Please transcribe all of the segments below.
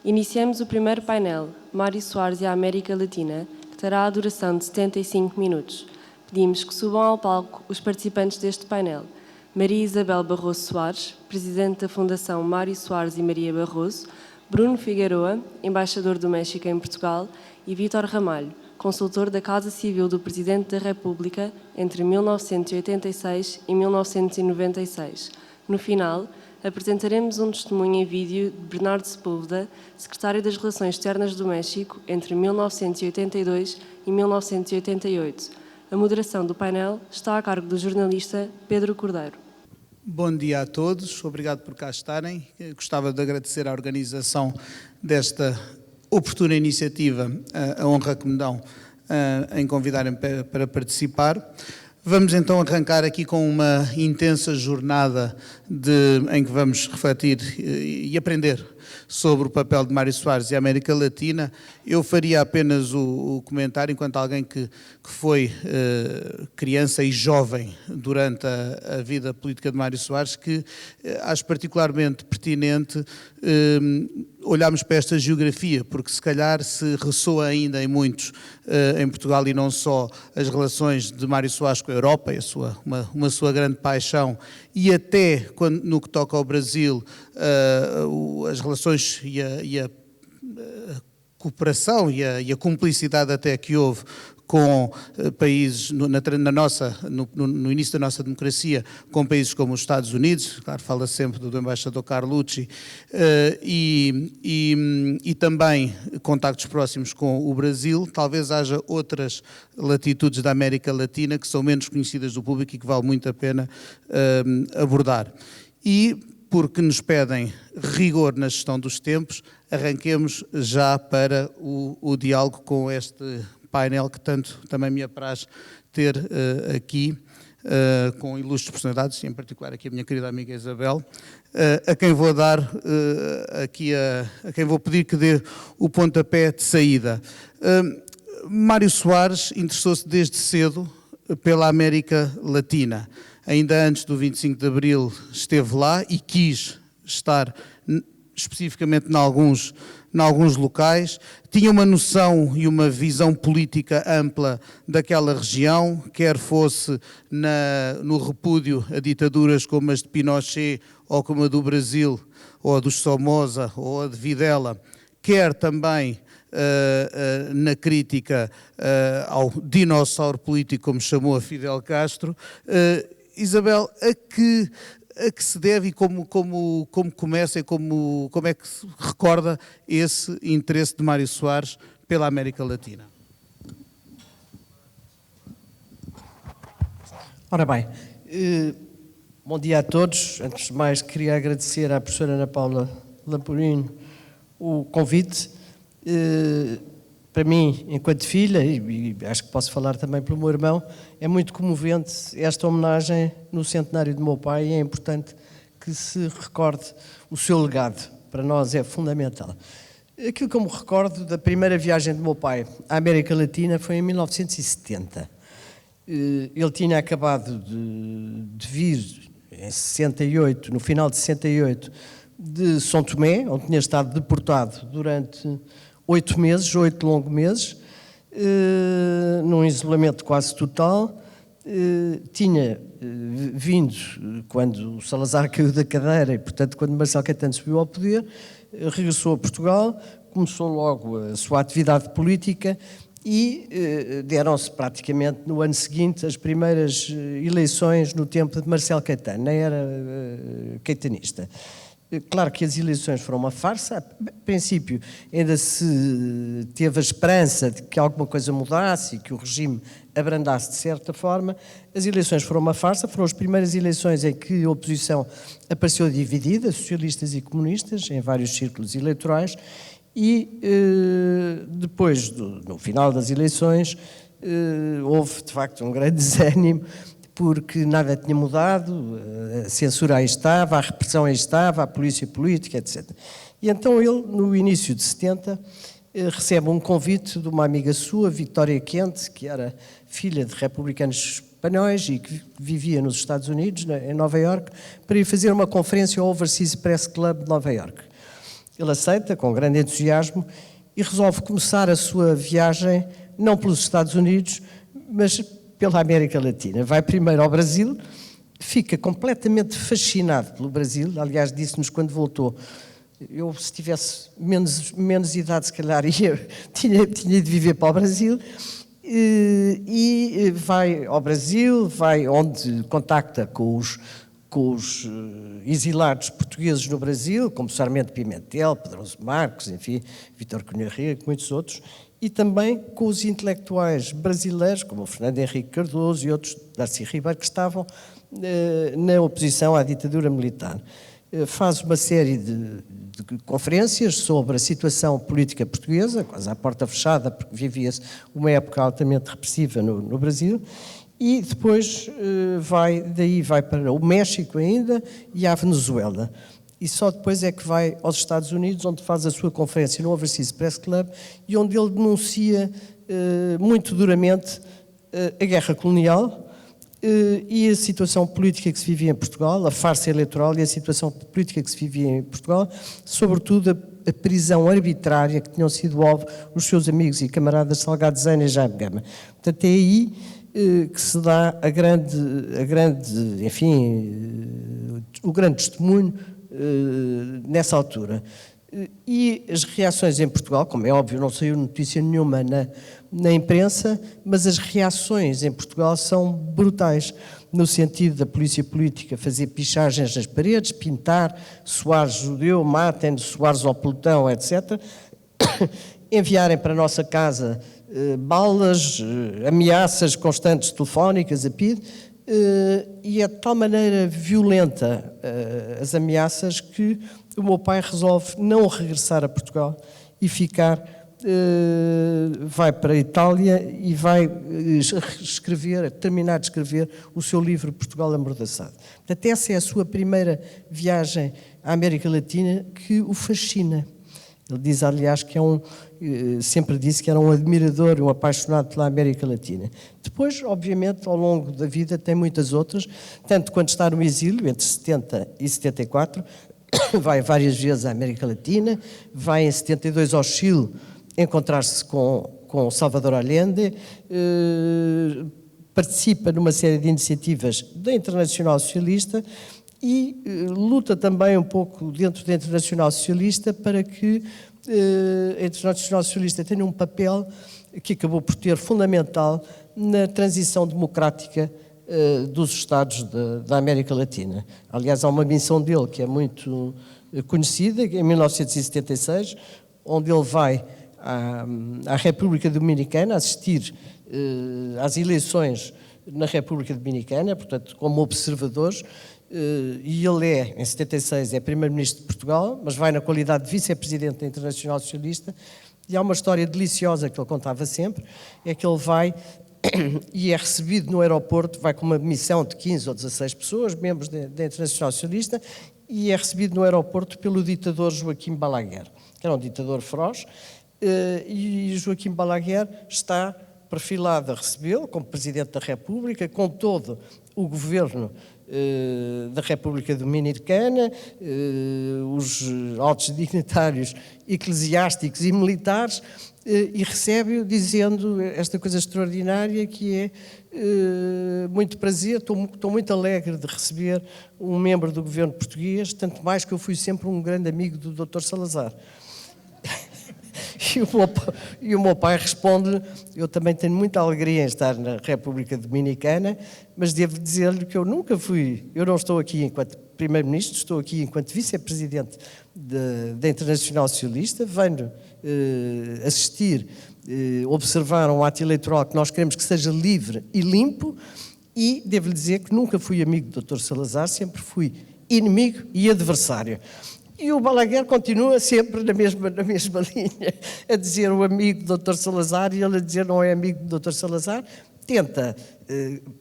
Iniciamos o primeiro painel, Mário Soares e a América Latina, que terá a duração de 75 minutos. Pedimos que subam ao palco os participantes deste painel: Maria Isabel Barroso Soares, Presidente da Fundação Mário Soares e Maria Barroso, Bruno Figueroa, Embaixador do México em Portugal, e Vítor Ramalho, consultor da Casa Civil do Presidente da República entre 1986 e 1996. No final, apresentaremos um testemunho em vídeo de Bernardo Sepúlveda, secretário das Relações Externas do México entre 1982 e 1988. A moderação do painel está a cargo do jornalista Pedro Cordeiro. Bom dia a todos, obrigado por cá estarem. Gostava de agradecer à organização desta oportuna iniciativa, a honra que me dão em convidarem para participar. Vamos então arrancar aqui com uma intensa jornada em que vamos refletir e aprender sobre o papel de Mário Soares e a América Latina. Eu faria apenas o comentário, enquanto alguém que foi criança e jovem durante a vida política de Mário Soares, que acho particularmente pertinente olharmos para esta geografia, porque se calhar se ressoa ainda em muitos, em Portugal e não só, as relações de Mário Soares com a Europa, e uma sua grande paixão, e até no que toca ao Brasil, as relações e a cooperação e a cumplicidade até que houve com países, no início da nossa democracia, com países como os Estados Unidos, claro, fala sempre do embaixador Carlucci, e também contactos próximos com o Brasil. Talvez haja outras latitudes da América Latina que são menos conhecidas do público e que vale muito a pena abordar. E, porque nos pedem rigor na gestão dos tempos, arranquemos já para o diálogo com este painel que tanto também me apraz ter aqui, com ilustres personalidades, em particular aqui a minha querida amiga Isabel, a quem vou dar a quem vou pedir que dê o pontapé de saída. Mário Soares interessou-se desde cedo pela América Latina. Ainda antes do 25 de Abril esteve lá e quis estar especificamente em alguns locais, tinha uma noção e uma visão política ampla daquela região, quer fosse no repúdio a ditaduras como as de Pinochet ou como a do Brasil, ou a dos Somoza, ou a de Videla, quer também na crítica ao dinossauro político, como chamou a Fidel Castro. Isabel, a que se deve e como começa e como é que se recorda esse interesse de Mário Soares pela América Latina? Ora bem, bom dia a todos. Antes de mais, queria agradecer à professora Ana Paula Lamporino o convite. Para mim, enquanto filha, e acho que posso falar também pelo meu irmão, é muito comovente esta homenagem no centenário do meu pai, e é importante que se recorde o seu legado. Para nós é fundamental. Aquilo que eu me recordo da primeira viagem do meu pai à América Latina foi em 1970. Ele tinha acabado de vir em 68, no final de 68, de São Tomé, onde tinha estado deportado durante 8 longos meses, num isolamento quase total. Tinha vindo quando o Salazar caiu da cadeira e, portanto, quando Marcelo Caetano subiu ao poder, regressou a Portugal, começou logo a sua atividade política e deram-se praticamente no ano seguinte as primeiras eleições no tempo de Marcelo Caetano, na era caetanista. Claro que as eleições foram uma farsa. A princípio ainda se teve a esperança de que alguma coisa mudasse e que o regime abrandasse de certa forma. As eleições foram uma farsa, foram as primeiras eleições em que a oposição apareceu dividida, socialistas e comunistas, em vários círculos eleitorais, e depois, no final das eleições, houve de facto um grande desânimo, porque nada tinha mudado, a censura aí estava, a repressão aí estava, a polícia política, etc. E então ele, no início de 70, recebe um convite de uma amiga sua, Vitória Quente, que era filha de republicanos espanhóis e que vivia nos Estados Unidos, em Nova Iorque, para ir fazer uma conferência ao Overseas Press Club de Nova Iorque. Ele aceita com grande entusiasmo e resolve começar a sua viagem não pelos Estados Unidos, mas pela América Latina. Vai primeiro ao Brasil, fica completamente fascinado pelo Brasil, aliás, disse-nos quando voltou, eu se tivesse menos idade, se calhar tinha de viver para o Brasil, e vai ao Brasil, vai onde contacta com os exilados portugueses no Brasil, como Sarmento Pimentel, Pedroso Marcos, enfim, Vítor Cunha Riga, muitos outros, e também com os intelectuais brasileiros, como o Fernando Henrique Cardoso e outros, Darcy Ribeiro, que estavam na oposição à ditadura militar. Faz uma série de conferências sobre a situação política portuguesa, quase à porta fechada, porque vivia-se uma época altamente repressiva no Brasil, e depois daí vai para o México ainda e à Venezuela. E só depois é que vai aos Estados Unidos, onde faz a sua conferência no Overseas Press Club e onde ele denuncia muito duramente a guerra colonial e a situação política que se vivia em Portugal, a farsa eleitoral e a situação política que se vivia em Portugal, sobretudo a prisão arbitrária que tinham sido alvo os seus amigos e camaradas Salgado Zena e Jaime Gama. Portanto, é aí que se dá o grande testemunho nessa altura. E as reações em Portugal, como é óbvio, não saiu notícia nenhuma na imprensa, mas as reações em Portugal são brutais, no sentido da polícia política fazer pichagens nas paredes, pintar Soares judeu, matem Soares ao pelotão, etc. Enviarem para a nossa casa balas, ameaças constantes telefónicas a PIDE, e é de tal maneira violenta as ameaças que o meu pai resolve não regressar a Portugal e vai para a Itália e vai terminar de escrever o seu livro Portugal Amordaçado. Portanto, essa é a sua primeira viagem à América Latina que o fascina. Ele diz, aliás, que sempre disse que era um admirador, um apaixonado pela América Latina. Depois, obviamente, ao longo da vida tem muitas outras, tanto quando está no exílio, entre 70 e 74, vai várias vezes à América Latina, vai em 72 ao Chile encontrar-se com Salvador Allende, participa numa série de iniciativas da Internacional Socialista e luta também um pouco dentro da Internacional Socialista para que a Internacional Socialista tenha um papel que acabou por ter fundamental na transição democrática dos Estados da América Latina. Aliás, há uma missão dele que é muito conhecida, em 1976, onde ele vai à República Dominicana assistir às eleições na República Dominicana, portanto, como observador, e ele em 76, é primeiro-ministro de Portugal, mas vai na qualidade de vice-presidente da Internacional Socialista, e há uma história deliciosa que ele contava sempre, é que ele vai e é recebido no aeroporto, vai com uma missão de 15 ou 16 pessoas, membros da Internacional Socialista, e é recebido no aeroporto pelo ditador Joaquim Balaguer, que era um ditador feroz, e Joaquim Balaguer está perfilado a recebê-lo como Presidente da República, com todo o governo da República Dominicana, os altos dignitários eclesiásticos e militares, e recebe-o dizendo esta coisa extraordinária que é muito prazer, estou muito alegre de receber um membro do governo português, tanto mais que eu fui sempre um grande amigo do Dr. Salazar. E o meu pai responde: eu também tenho muita alegria em estar na República Dominicana, mas devo dizer-lhe que eu não estou aqui enquanto primeiro-ministro, estou aqui enquanto vice-presidente da Internacional Socialista, venho assistir, observar um ato eleitoral que nós queremos que seja livre e limpo, e devo-lhe dizer que nunca fui amigo do Dr. Salazar, sempre fui inimigo e adversário. E o Balaguer continua sempre na mesma linha, a dizer o amigo do Dr. Salazar, e ele a dizer não é amigo do Dr. Salazar, tenta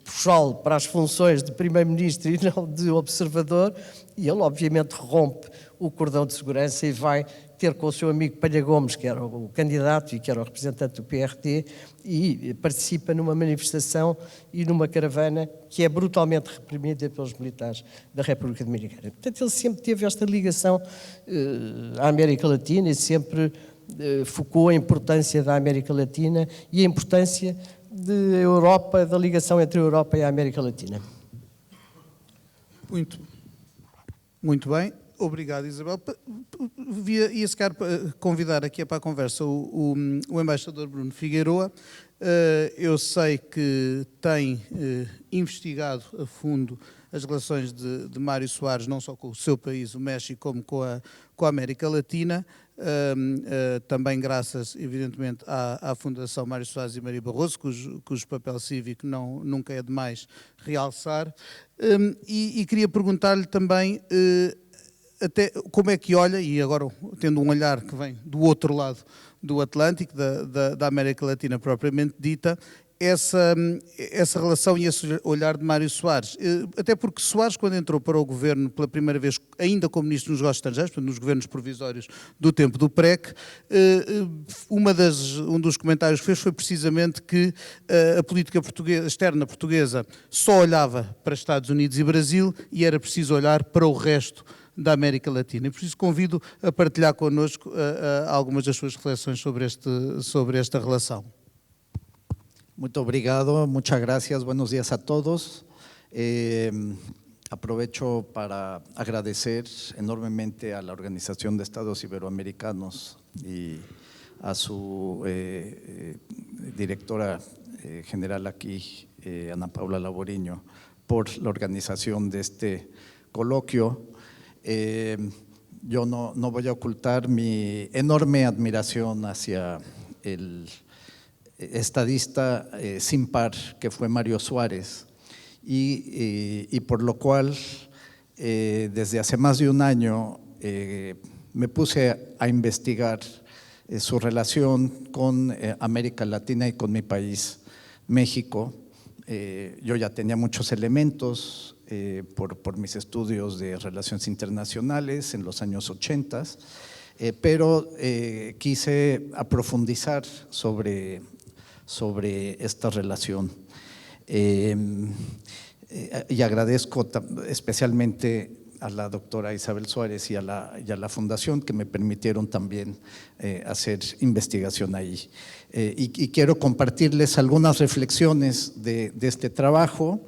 puxá-lo para as funções de primeiro-ministro e não de observador, e ele obviamente rompe o cordão de segurança e vai ter com o seu amigo Palha Gomes, que era o candidato e que era o representante do PRT, e participa numa manifestação e numa caravana que é brutalmente reprimida pelos militares da República Dominicana. Portanto, ele sempre teve esta ligação à América Latina e sempre focou a importância da América Latina e a importância da ligação entre a Europa e a América Latina. Muito bem. Obrigado, Isabel. Ia se calhar convidar aqui para a conversa o embaixador Bruno Figueiroa. Eu sei que tem investigado a fundo as relações de Mário Soares, não só com o seu país, o México, como com a América Latina, também graças, evidentemente, à Fundação Mário Soares e Maria Barroso, cujo papel cívico nunca é demais realçar. E queria perguntar-lhe também até como é que olha, e agora tendo um olhar que vem do outro lado do Atlântico, da América Latina propriamente dita, essa relação e esse olhar de Mário Soares. Até porque Soares, quando entrou para o governo pela primeira vez, ainda como Ministro dos Negócios Estrangeiros, portanto, nos governos provisórios do tempo do PREC, um dos comentários que fez foi precisamente que a política externa portuguesa só olhava para Estados Unidos e Brasil e era preciso olhar para o resto da América Latina. E por isso convido a partilhar connosco algumas das suas reflexões sobre esta relação. Muito obrigado, muchas gracias, buenos días a todos. Aprovecho para agradecer enormemente a la Organización de Estados Iberoamericanos y a su directora general aquí, Ana Paula Laboriño, por la organización de este coloquio. Yo no voy a ocultar mi enorme admiración hacia el estadista sin par que fue Mario Soares y por lo cual desde hace más de un año me puse a investigar su relación con América Latina y con mi país, México. Yo ya tenía muchos elementos por mis estudios de relaciones internacionales en los años 80, pero quise profundizar sobre esta relación. Y agradezco especialmente a la doctora Isabel Suárez y a la Fundación que me permitieron también hacer investigación ahí. Y quiero compartirles algunas reflexiones de este trabajo,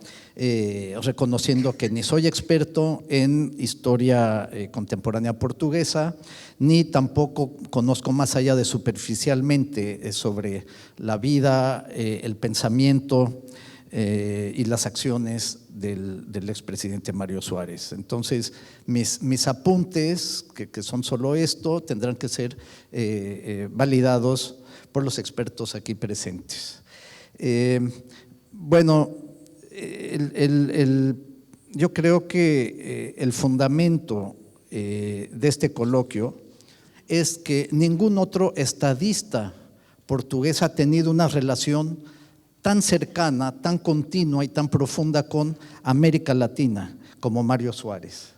reconociendo que ni soy experto en historia contemporánea portuguesa, ni tampoco conozco más allá de superficialmente sobre la vida, el pensamiento y las acciones del expresidente Mario Soares. Entonces, mis apuntes, que son solo esto, tendrán que ser validados por los expertos aquí presentes. Bueno, yo creo que el fundamento de este coloquio es que ningún otro estadista portugués ha tenido una relación tan cercana, tan continua y tan profunda con América Latina como Mario Soares.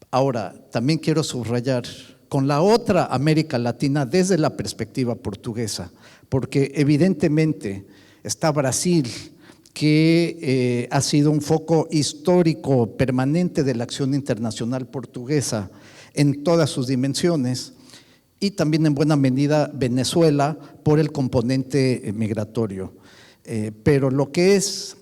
Ahora, también quiero subrayar con la otra América Latina desde la perspectiva portuguesa, porque evidentemente está Brasil, que ha sido un foco histórico permanente de la acción internacional portuguesa en todas sus dimensiones, y también en buena medida Venezuela por el componente migratorio. Pero lo que es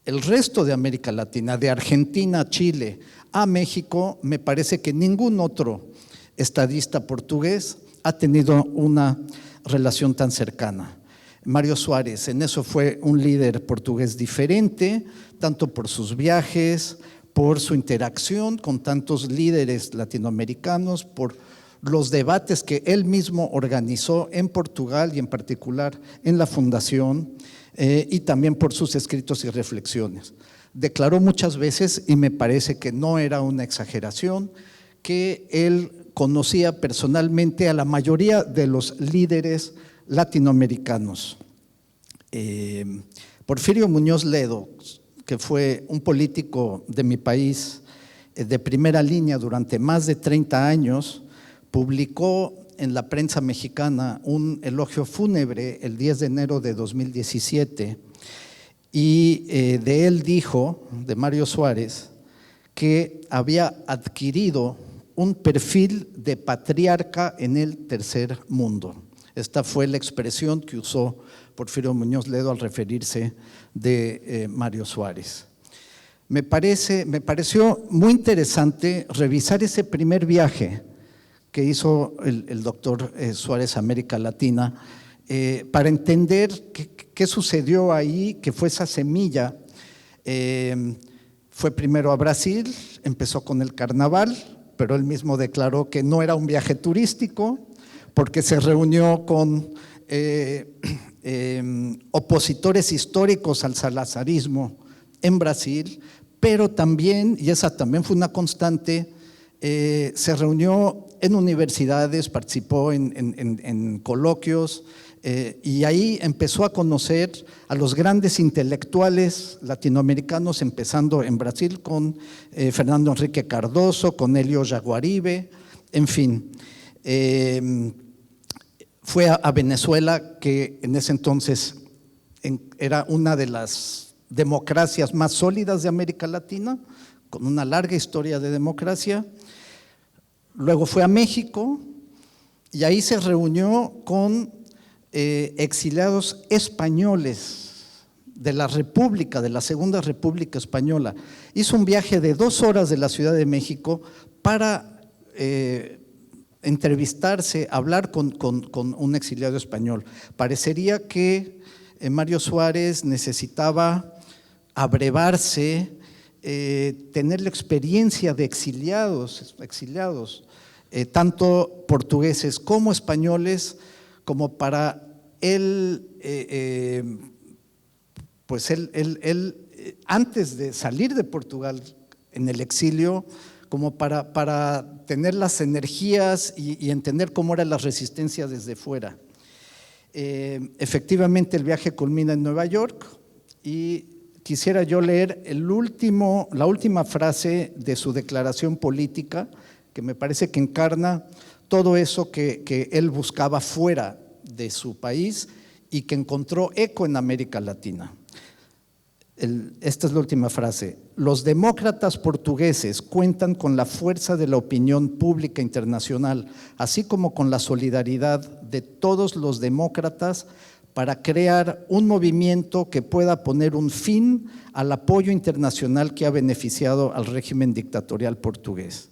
el resto de América Latina, de Argentina a Chile a México, me parece que ningún otro estadista portugués ha tenido una relación tan cercana. Mario Soares en eso fue un líder portugués diferente, tanto por sus viajes, por su interacción con tantos líderes latinoamericanos, por los debates que él mismo organizó en Portugal y en particular en la Fundación, y también por sus escritos y reflexiones. Declaró muchas veces, y me parece que no era una exageración, que él conocía personalmente a la mayoría de los líderes latinoamericanos. Porfirio Muñoz Ledo, que fue un político de mi país de primera línea durante más de 30 años, publicó en la prensa mexicana un elogio fúnebre el 10 de enero de 2017 y de él dijo, de Mario Suárez, que había adquirido un perfil de patriarca en el tercer mundo. Esta fue la expresión que usó Porfirio Muñoz Ledo al referirse de Mario Suárez. Me pareció muy interesante revisar ese primer viaje que hizo el doctor Suárez a América Latina para entender qué sucedió ahí, que fue esa semilla. Fue primero a Brasil, empezó con el carnaval, pero él mismo declaró que no era un viaje turístico porque se reunió con opositores históricos al salazarismo en Brasil, pero también, y esa también fue una constante, se reunió en universidades, participó en coloquios y ahí empezó a conocer a los grandes intelectuales latinoamericanos, empezando en Brasil con Fernando Henrique Cardoso, con Helio Jaguaribe, en fin. Fue a Venezuela, que en ese entonces era una de las democracias más sólidas de América Latina, con una larga historia de democracia. Luego fue a México y ahí se reunió con exiliados españoles de la República, de la Segunda República Española. Hizo un viaje de 2 horas de la Ciudad de México para entrevistarse, hablar con un exiliado español. Parecería que Mario Suárez necesitaba abrevarse, tener la experiencia de exiliados, tanto portugueses como españoles, como para él, pues él antes de salir de Portugal en el exilio, como para tener las energías y entender cómo era la resistencia desde fuera. Efectivamente, el viaje culmina en Nueva York y quisiera yo leer la última frase de su declaración política, que me parece que encarna todo eso que él buscaba fuera de su país y que encontró eco en América Latina. Esta es la última frase: los demócratas portugueses cuentan con la fuerza de la opinión pública internacional, así como con la solidaridad de todos los demócratas para crear un movimiento que pueda poner un fin al apoyo internacional que ha beneficiado al régimen dictatorial portugués.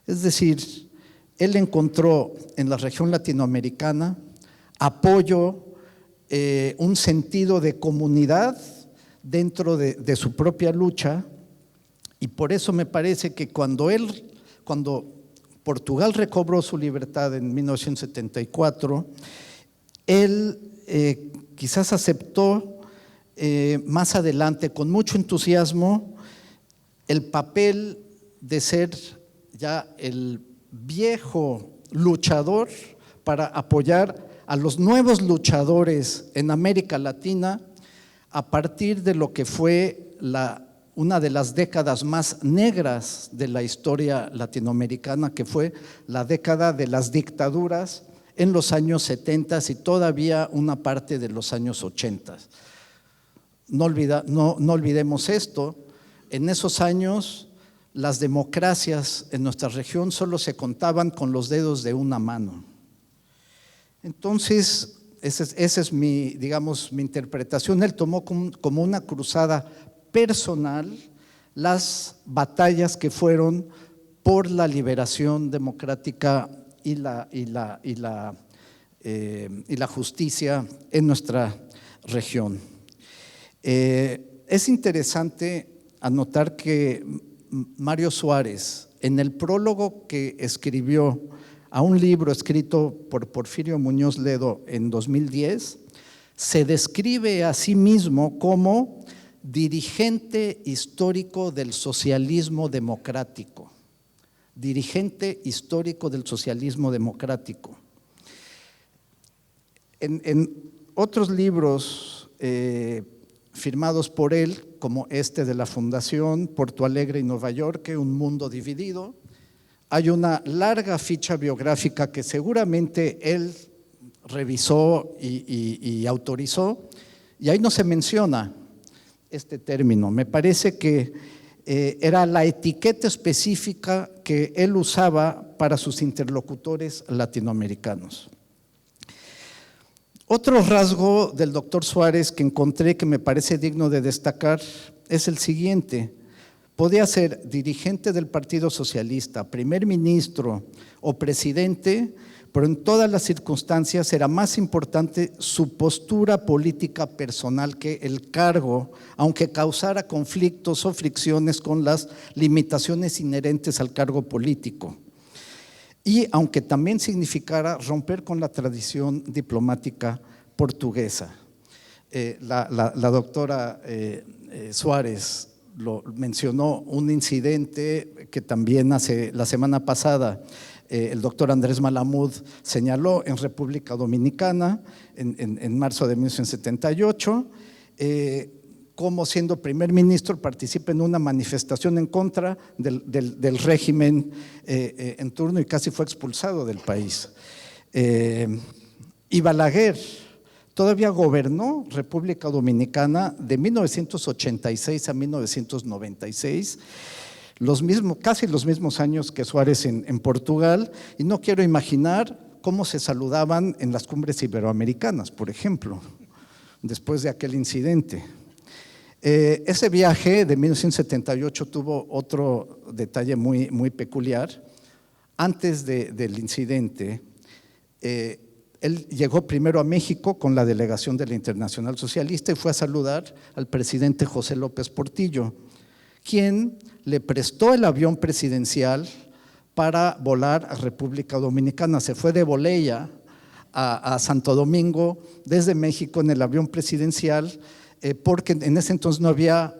Es decir, él encontró en la región latinoamericana apoyo, un sentido de comunidad dentro de su propia lucha, y por eso me parece que cuando Portugal recobró su libertad en 1974, él quizás aceptó más adelante con mucho entusiasmo el papel de ser ya el viejo luchador para apoyar a los nuevos luchadores en América Latina a partir de lo que fue una de las décadas más negras de la historia latinoamericana, que fue la década de las dictaduras en los años 70 y todavía una parte de los años 80. No olvidemos esto: en esos años las democracias en nuestra región solo se contaban con los dedos de una mano. Entonces, esa es mi interpretación. Él tomó como una cruzada personal las batallas que fueron por la liberación democrática y la justicia en nuestra región. Es interesante anotar que Mario Suárez, en el prólogo que escribió a un libro escrito por Porfirio Muñoz Ledo en 2010, se describe a sí mismo como dirigente histórico del socialismo democrático. Dirigente histórico del socialismo democrático. En otros libros firmados por él, como este de la Fundación Porto Alegre y Nueva York, Un Mundo Dividido, hay una larga ficha biográfica que seguramente él revisó y autorizó, y ahí no se menciona este término. Me parece que era la etiqueta específica que él usaba para sus interlocutores latinoamericanos. Otro rasgo del doctor Suárez que encontré que me parece digno de destacar es el siguiente: podía ser dirigente del Partido Socialista, primer ministro o presidente, pero en todas las circunstancias era más importante su postura política personal que el cargo, aunque causara conflictos o fricciones con las limitaciones inherentes al cargo político. Y aunque también significara romper con la tradición diplomática portuguesa. La doctora Suárez lo mencionó, un incidente que también la semana pasada el doctor Andrés Malamud señaló en República Dominicana en marzo de 1978, como siendo primer ministro participa en una manifestación en contra del régimen en turno y casi fue expulsado del país. Y Balaguer todavía gobernó República Dominicana de 1986 a 1996, casi los mismos años que Suárez en Portugal, y no quiero imaginar cómo se saludaban en las cumbres iberoamericanas, por ejemplo, después de aquel incidente. Ese viaje de 1978 tuvo otro detalle muy peculiar. Antes del incidente, él llegó primero a México con la delegación de la Internacional Socialista y fue a saludar al presidente José López Portillo, quien le prestó el avión presidencial para volar a República Dominicana. Se fue de Boleya a Santo Domingo desde México en el avión presidencial, porque en ese entonces no había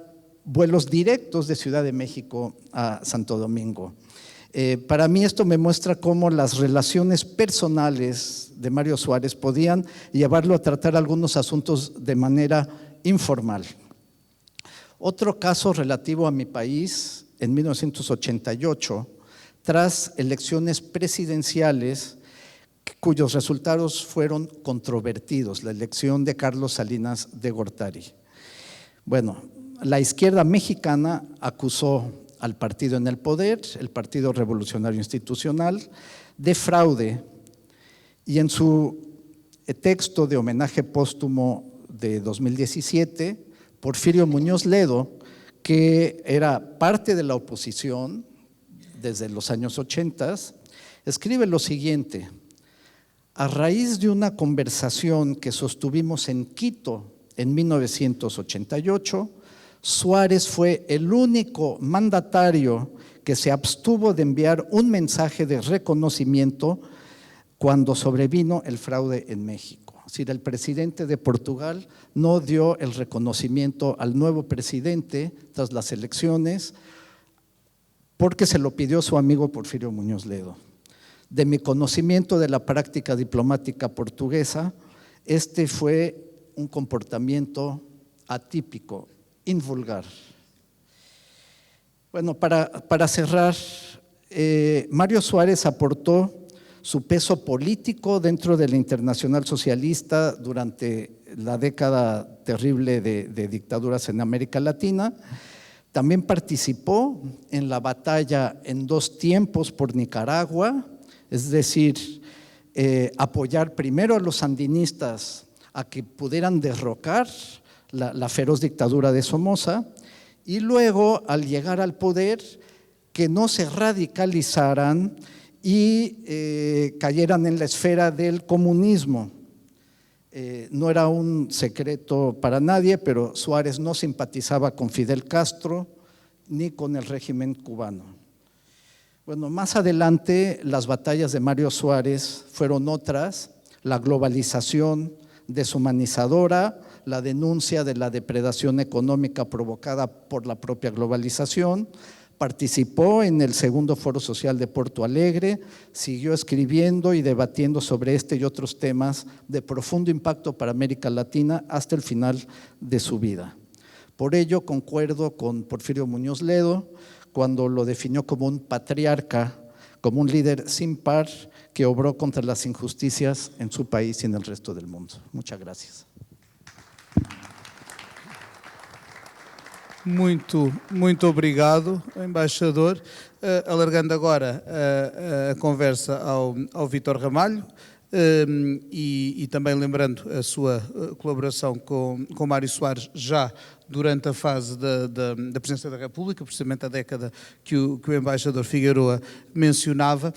vuelos directos de Ciudad de México a Santo Domingo. Para mí esto me muestra cómo las relaciones personales de Mario Suárez podían llevarlo a tratar algunos asuntos de manera informal. Otro caso relativo a mi país, en 1988, tras elecciones presidenciales cuyos resultados fueron controvertidos, la elección de Carlos Salinas de Gortari. Bueno, la izquierda mexicana acusó al partido en el poder, el Partido Revolucionario Institucional, de fraude, y en su texto de homenaje póstumo de 2017, Porfirio Muñoz Ledo, que era parte de la oposición desde los años 80, escribe lo siguiente: a raíz de una conversación que sostuvimos en Quito en 1988, Suárez fue el único mandatario que se abstuvo de enviar un mensaje de reconocimiento cuando sobrevino el fraude en México. Es decir, el presidente de Portugal no dio el reconocimiento al nuevo presidente tras las elecciones porque se lo pidió su amigo Porfirio Muñoz Ledo. De mi conocimiento de la práctica diplomática portuguesa, este fue un comportamiento atípico, invulgar. Bueno, para cerrar, Mario Suárez aportó su peso político dentro de la Internacional Socialista durante la década terrible de dictaduras en América Latina. También participó en la batalla en dos tiempos por Nicaragua, es decir, apoyar primero a los sandinistas a que pudieran derrocar la feroz dictadura de Somoza, y luego, al llegar al poder, que no se radicalizaran y cayeran en la esfera del comunismo. No era un secreto para nadie, pero Suárez no simpatizaba con Fidel Castro ni con el régimen cubano. Bueno, más adelante las batallas de Mario Suárez fueron otras: la globalización deshumanizadora, la denuncia de la depredación económica provocada por la propia globalización. Participó en el segundo Foro Social de Porto Alegre, siguió escribiendo y debatiendo sobre este y otros temas de profundo impacto para América Latina hasta el final de su vida. Por ello, concuerdo con Porfirio Muñoz Ledo cuando lo definió como un patriarca como un líder sin par que obró contra las injusticias en su país y en el resto del mundo. Muchas gracias. Muito obrigado, embaixador. Alargando agora a conversa ao Vítor Ramalho e também lembrando a sua colaboração com Mário Soares já durante a fase da Presidência da República, precisamente a década que o embaixador Figueroa mencionava.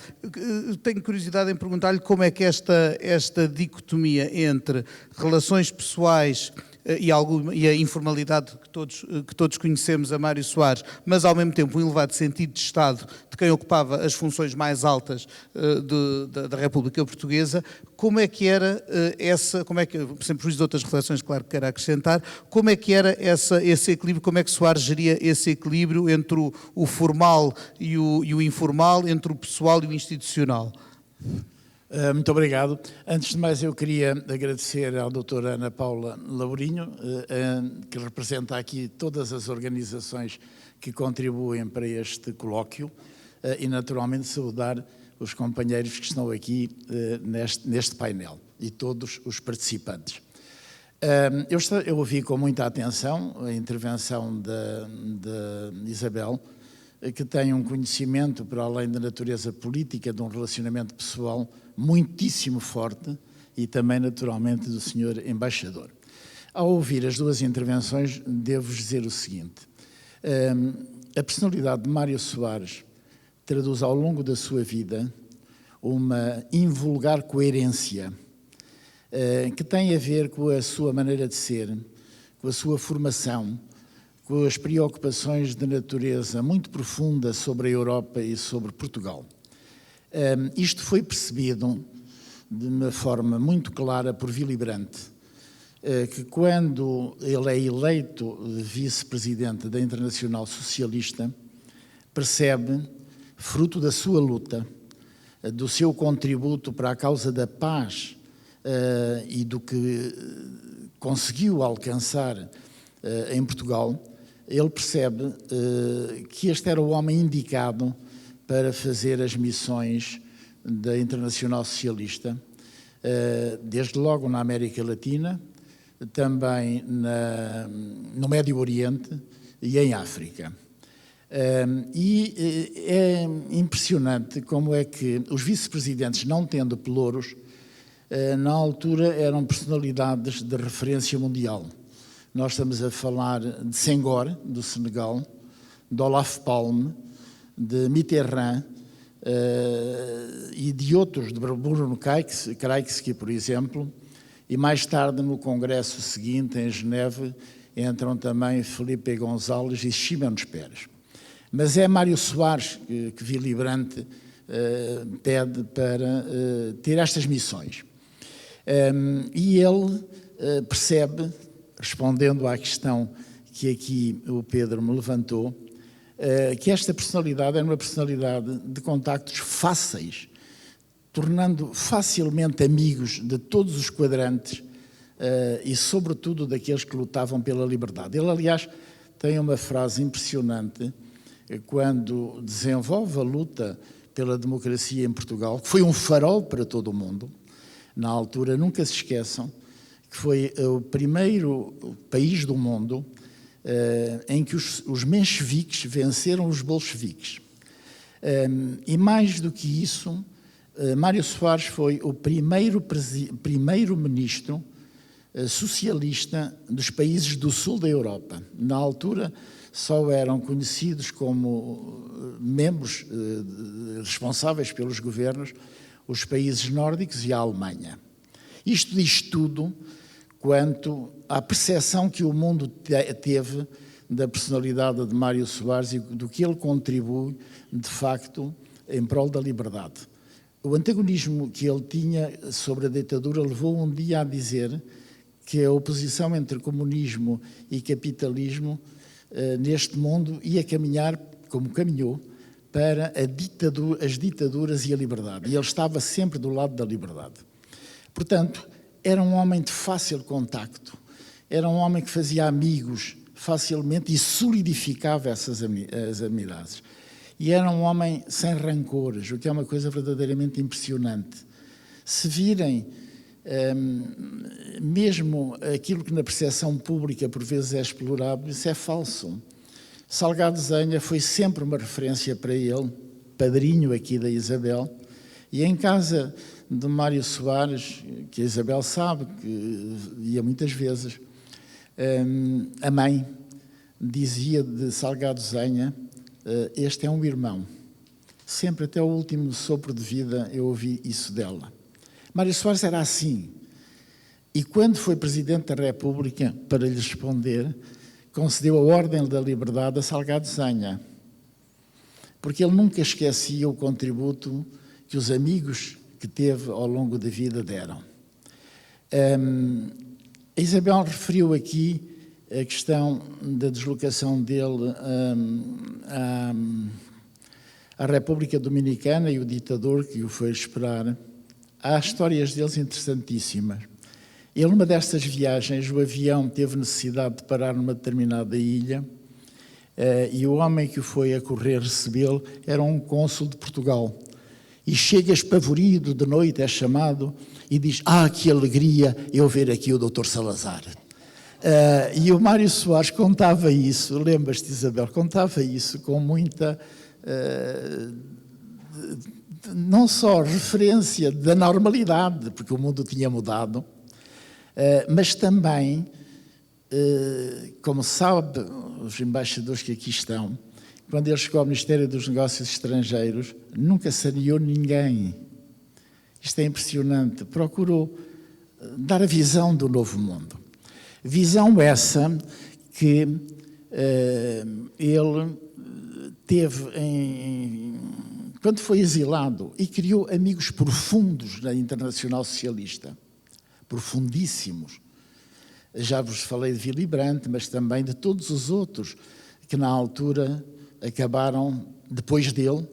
Tenho curiosidade em perguntar-lhe como é que esta dicotomia entre relações pessoais e a informalidade que todos conhecemos a Mário Soares, mas ao mesmo tempo um elevado sentido de Estado de quem ocupava as funções mais altas da República Portuguesa, como é que era sem prejuízo de outras reflexões, claro que quero acrescentar, como é que era esse equilíbrio, como é que Soares geria esse equilíbrio entre o formal e o informal, entre o pessoal e o institucional? Muito obrigado. Antes de mais, eu queria agradecer à doutora Ana Paula Lourinho, que representa aqui todas as organizações que contribuem para este colóquio, e naturalmente saudar os companheiros que estão aqui neste painel e todos os participantes. Eu ouvi com muita atenção a intervenção de Isabel, que tem um conhecimento, para além da natureza política, de um relacionamento pessoal muitíssimo forte e também, naturalmente, do Sr. Embaixador. Ao ouvir as duas intervenções, devo-vos dizer o seguinte. A personalidade de Mário Soares traduz ao longo da sua vida uma invulgar coerência que tem a ver com a sua maneira de ser, com a sua formação, com as preocupações de natureza muito profunda sobre a Europa e sobre Portugal. Isto foi percebido de uma forma muito clara por Willy Brandt, que quando ele é eleito vice-presidente da Internacional Socialista, percebe, fruto da sua luta, do seu contributo para a causa da paz e do que conseguiu alcançar em Portugal, ele percebe que este era o homem indicado para fazer as missões da Internacional Socialista, desde logo na América Latina, também no Médio Oriente e em África. E é impressionante como é que os vice-presidentes, não tendo pelouros, na altura eram personalidades de referência mundial. Nós estamos a falar de Senghor, do Senegal, de Olaf Palme, de Mitterrand e de outros, de Bruno Kreisky, por exemplo, e mais tarde no congresso seguinte, em Geneve, entram também Felipe González e Ximenes Pérez. Mas é Mário Soares que Willy Brandt pede para ter estas missões. E ele percebe, respondendo à questão que aqui o Pedro me levantou, que esta personalidade era uma personalidade de contactos fáceis, tornando facilmente amigos de todos os quadrantes e, sobretudo, daqueles que lutavam pela liberdade. Ele, aliás, tem uma frase impressionante quando desenvolve a luta pela democracia em Portugal, que foi um farol para todo o mundo. Na altura, nunca se esqueçam, que foi o primeiro país do mundo em que os mencheviques venceram os bolcheviques. E mais do que isso, Mário Soares foi o primeiro-ministro socialista dos países do sul da Europa. Na altura, só eram conhecidos como membros responsáveis pelos governos os países nórdicos e a Alemanha. Isto diz tudo quanto à percepção que o mundo teve da personalidade de Mário Soares e do que ele contribui, de facto, em prol da liberdade. O antagonismo que ele tinha sobre a ditadura levou um dia a dizer que a oposição entre comunismo e capitalismo neste mundo ia caminhar, como caminhou, para as ditaduras e a liberdade. E ele estava sempre do lado da liberdade. Portanto, era um homem de fácil contacto, era um homem que fazia amigos facilmente e solidificava essas amizades. E era um homem sem rancores, o que é uma coisa verdadeiramente impressionante. Se virem, mesmo aquilo que na percepção pública por vezes é explorado, isso é falso. Salgado Zenha foi sempre uma referência para ele, padrinho aqui da Isabel, e em casa de Mário Soares, que a Isabel sabe, que ia muitas vezes, a mãe dizia de Salgado Zenha, este é um irmão. Sempre, até o último sopro de vida, eu ouvi isso dela. Mário Soares era assim. E quando foi Presidente da República, para lhe responder, concedeu a Ordem da Liberdade a Salgado Zenha. Porque ele nunca esquecia o contributo que os amigos que teve ao longo da vida deram. A Isabel referiu aqui a questão da deslocação dele à República Dominicana e o ditador que o foi esperar. Há histórias deles interessantíssimas. Ele, numa destas viagens, o avião teve necessidade de parar numa determinada ilha e o homem que o foi a correr recebê-lo era um cônsul de Portugal. E chega espavorido de noite, é chamado, e diz, que alegria eu ver aqui o Dr. Salazar. E o Mário Soares contava isso, lembras-te, Isabel, contava isso com muita, não só referência da normalidade, porque o mundo tinha mudado, mas também, como sabe, os embaixadores que aqui estão, quando ele chegou ao Ministério dos Negócios Estrangeiros, nunca saneou ninguém. Isto é impressionante. Procurou dar a visão do novo mundo. Visão essa que ele teve quando foi exilado e criou amigos profundos na Internacional Socialista. Profundíssimos. Já vos falei de Willy Brandt, mas também de todos os outros que na altura acabaram, depois dele,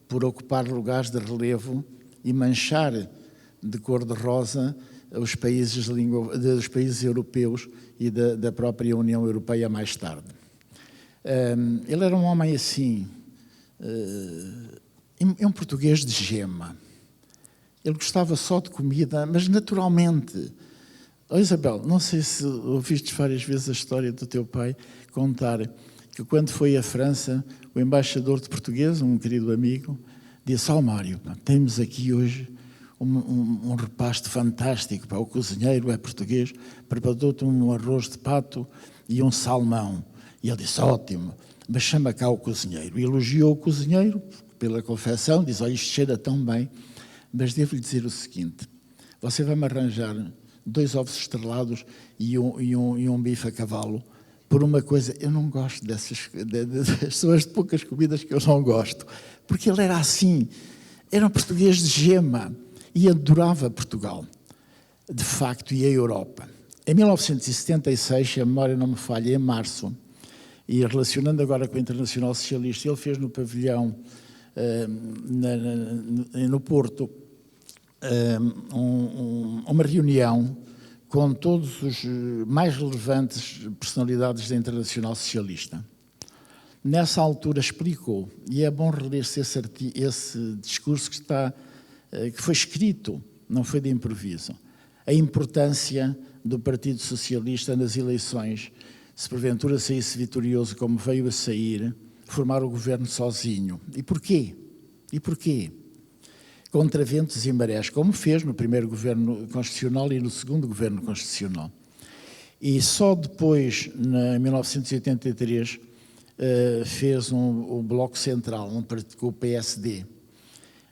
por ocupar lugares de relevo e manchar de cor-de-rosa os países europeus e da própria União Europeia mais tarde. Ele era um homem assim, é um português de gema. Ele gostava só de comida, mas naturalmente. Isabel, não sei se ouviste várias vezes a história do teu pai contar que quando foi à França, o embaixador de português, um querido amigo, disse ao Mário, temos aqui hoje um repasto fantástico, o cozinheiro é português, preparou-te um arroz de pato e um salmão. E ele disse, ótimo, mas chama cá o cozinheiro. E elogiou o cozinheiro pela confecção, diz, olha, isto cheira tão bem, mas devo-lhe dizer o seguinte, você vai-me arranjar 2 ovos estrelados e um bife a cavalo, por uma coisa, eu não gosto dessas são as poucas comidas que eu não gosto, porque ele era assim, era um português de gema e adorava Portugal, de facto, e a Europa. Em 1976, se a memória não me falha, em março, e relacionando agora com a Internacional Socialista, ele fez no pavilhão, no Porto, uma reunião com todos os mais relevantes personalidades da Internacional Socialista. Nessa altura explicou, e é bom reler-se esse discurso que foi escrito, não foi de improviso, a importância do Partido Socialista nas eleições, se porventura saísse vitorioso como veio a sair, formar o governo sozinho. E porquê? E porquê? Contra ventos e marés, como fez no primeiro governo constitucional e no segundo governo constitucional. E só depois, em 1983, fez o Bloco Central, com o PSD.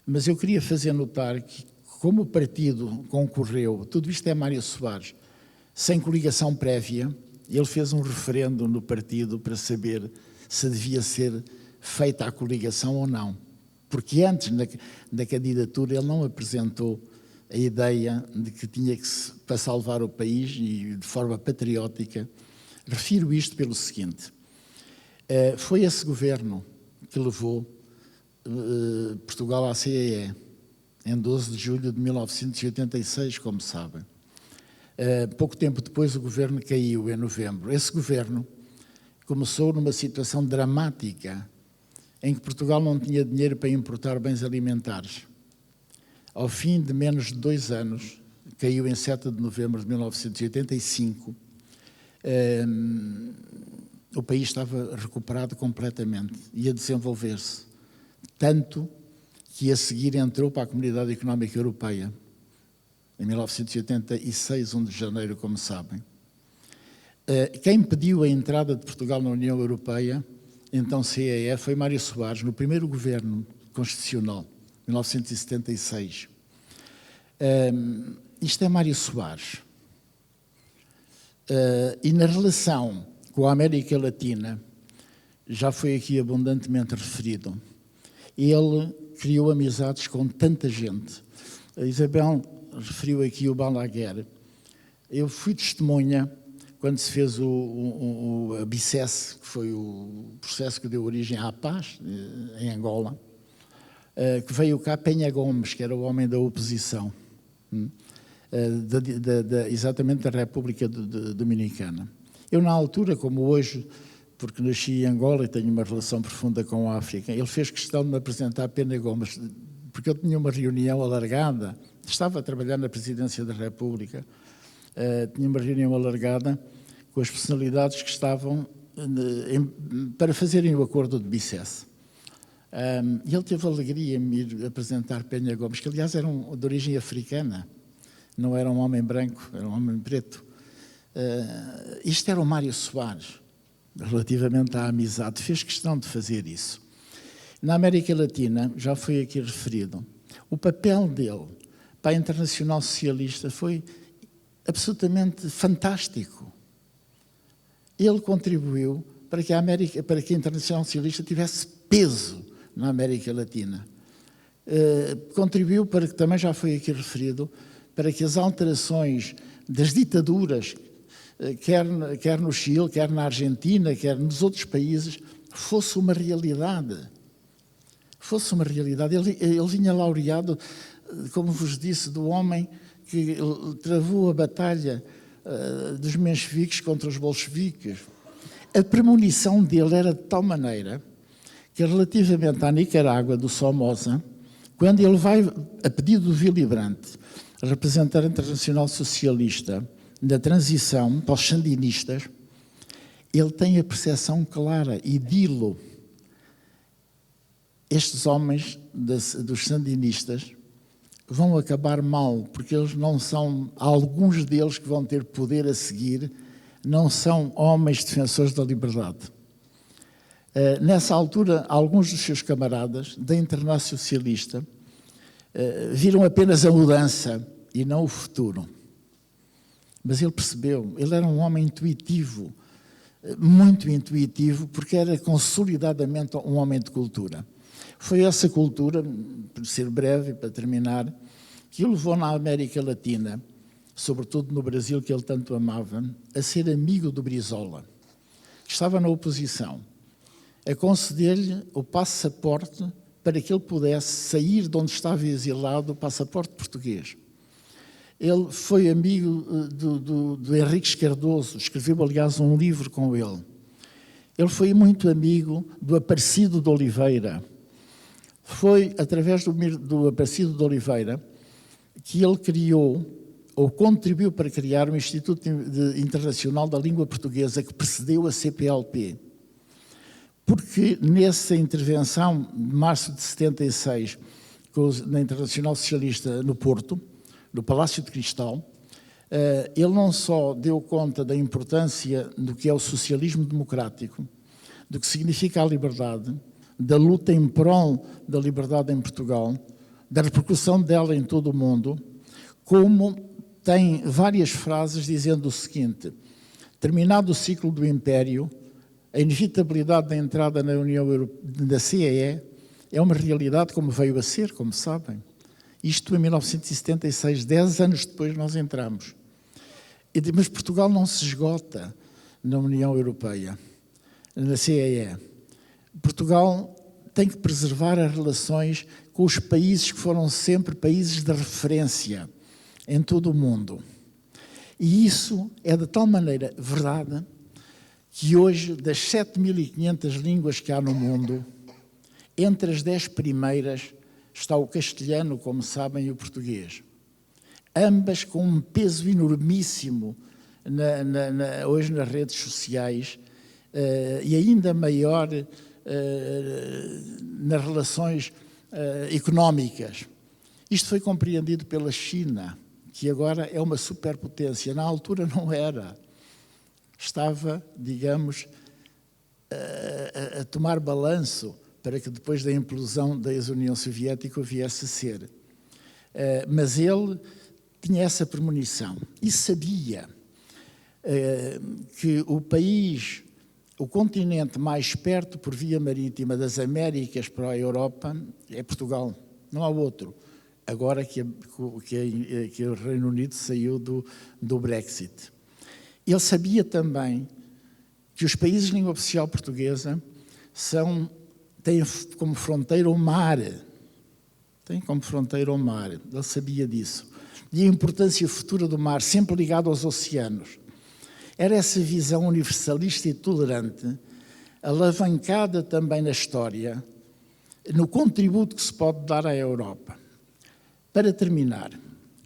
Mas eu queria fazer notar que, como o partido concorreu, tudo isto é Mário Soares, sem coligação prévia, ele fez um referendo no partido para saber se devia ser feita a coligação ou não. Porque antes, da candidatura, ele não apresentou a ideia de que tinha que, para salvar o país e de forma patriótica, refiro isto pelo seguinte, foi esse governo que levou Portugal à CEE, em 12 de julho de 1986, como sabem. Pouco tempo depois o governo caiu, em novembro. Esse governo começou numa situação dramática em que Portugal não tinha dinheiro para importar bens alimentares. Ao fim de menos de 2 anos, caiu em 7 de novembro de 1985, o país estava recuperado completamente e a desenvolver-se. Tanto que a seguir entrou para a Comunidade Económica Europeia, em 1986, 1 de janeiro, como sabem. Quem pediu a entrada de Portugal na União Europeia, então CEE, foi Mário Soares, no primeiro governo constitucional, 1976. Isto é Mário Soares. E na relação com a América Latina, já foi aqui abundantemente referido, ele criou amizades com tanta gente. A Isabel referiu aqui o Balaguer. Eu fui testemunha quando se fez a BICES, que foi o processo que deu origem à paz em Angola, que veio cá Penha Gomes, que era o homem da oposição, exatamente da República Dominicana. Eu, na altura, como hoje, porque nasci em Angola e tenho uma relação profunda com a África, ele fez questão de me apresentar a Penha Gomes, porque eu tinha uma reunião alargada, estava a trabalhar na Presidência da República, tinha uma reunião alargada com as personalidades que estavam para fazerem o acordo de BICES. E ele teve a alegria em me ir apresentar Penha Gomes, que aliás era de origem africana, não era um homem branco, era um homem preto. Isto era o Mário Soares, relativamente à amizade, fez questão de fazer isso. Na América Latina, já foi aqui referido, o papel dele para a Internacional Socialista foi absolutamente fantástico. Ele contribuiu para que a Internacional Socialista tivesse peso na América Latina. Contribuiu para que, também já foi aqui referido, para que as alterações das ditaduras, quer no Chile, quer na Argentina, quer nos outros países, fosse uma realidade. Fosse uma realidade. Ele vinha laureado, como vos disse, do homem que travou a batalha dos mencheviques contra os bolcheviques. A premonição dele era de tal maneira que, relativamente à Nicarágua, do Somoza, quando ele vai, a pedido do Willy Brandt, representar a Internacional Socialista na transição para os sandinistas, ele tem a percepção clara e dilo. Estes homens dos sandinistas vão acabar mal, porque eles não são, alguns deles que vão ter poder a seguir, não são homens defensores da liberdade. Nessa altura, alguns dos seus camaradas da Internacional Socialista viram apenas a mudança e não o futuro. Mas ele percebeu, ele era um homem intuitivo, muito intuitivo, porque era consolidadamente um homem de cultura. Foi essa cultura, por ser breve, para terminar, que o levou na América Latina, sobretudo no Brasil, que ele tanto amava, a ser amigo do Brizola, que estava na oposição, a conceder-lhe o passaporte para que ele pudesse sair de onde estava exilado, o passaporte português. Ele foi amigo do Henriques Cardoso, escreveu, aliás, um livro com ele. Ele foi muito amigo do Aparecido de Oliveira. Foi através do Aparecido de Oliveira que ele criou, ou contribuiu para criar, o Instituto Internacional da Língua Portuguesa, que precedeu a CPLP. Porque nessa intervenção de março de 76, na Internacional Socialista no Porto, no Palácio de Cristal, ele não só deu conta da importância do que é o socialismo democrático, do que significa a liberdade, da luta em prol da liberdade em Portugal, da repercussão dela em todo o mundo, como tem várias frases dizendo o seguinte: terminado o ciclo do Império, a inevitabilidade da entrada na União Europeia, da CEE, é uma realidade como veio a ser, como sabem. Isto em 1976, 10 anos depois nós entramos. Mas Portugal não se esgota na União Europeia, na CEE. Portugal tem que preservar as relações com os países que foram sempre países de referência em todo o mundo. E isso é de tal maneira verdade que hoje, das 7.500 línguas que há no mundo, Entre as 10 primeiras está o castelhano, como sabem, e o português. Ambas com um peso enormíssimo hoje nas redes sociais e ainda maior nas relações económicas. Isto foi compreendido pela China, que agora é uma superpotência. Na altura não era. Estava, digamos, a tomar balanço para que depois da implosão da ex-União Soviética o viesse a ser. Mas ele tinha essa premonição e sabia que o país, o continente mais perto por via marítima das Américas para a Europa é Portugal, não há outro. Agora que o Reino Unido saiu do Brexit. Ele sabia também que os países de língua oficial portuguesa têm como fronteira o mar. Têm como fronteira o mar. Ele sabia disso. E a importância futura do mar, sempre ligado aos oceanos. Era essa visão universalista e tolerante, alavancada também na história, no contributo que se pode dar à Europa. Para terminar,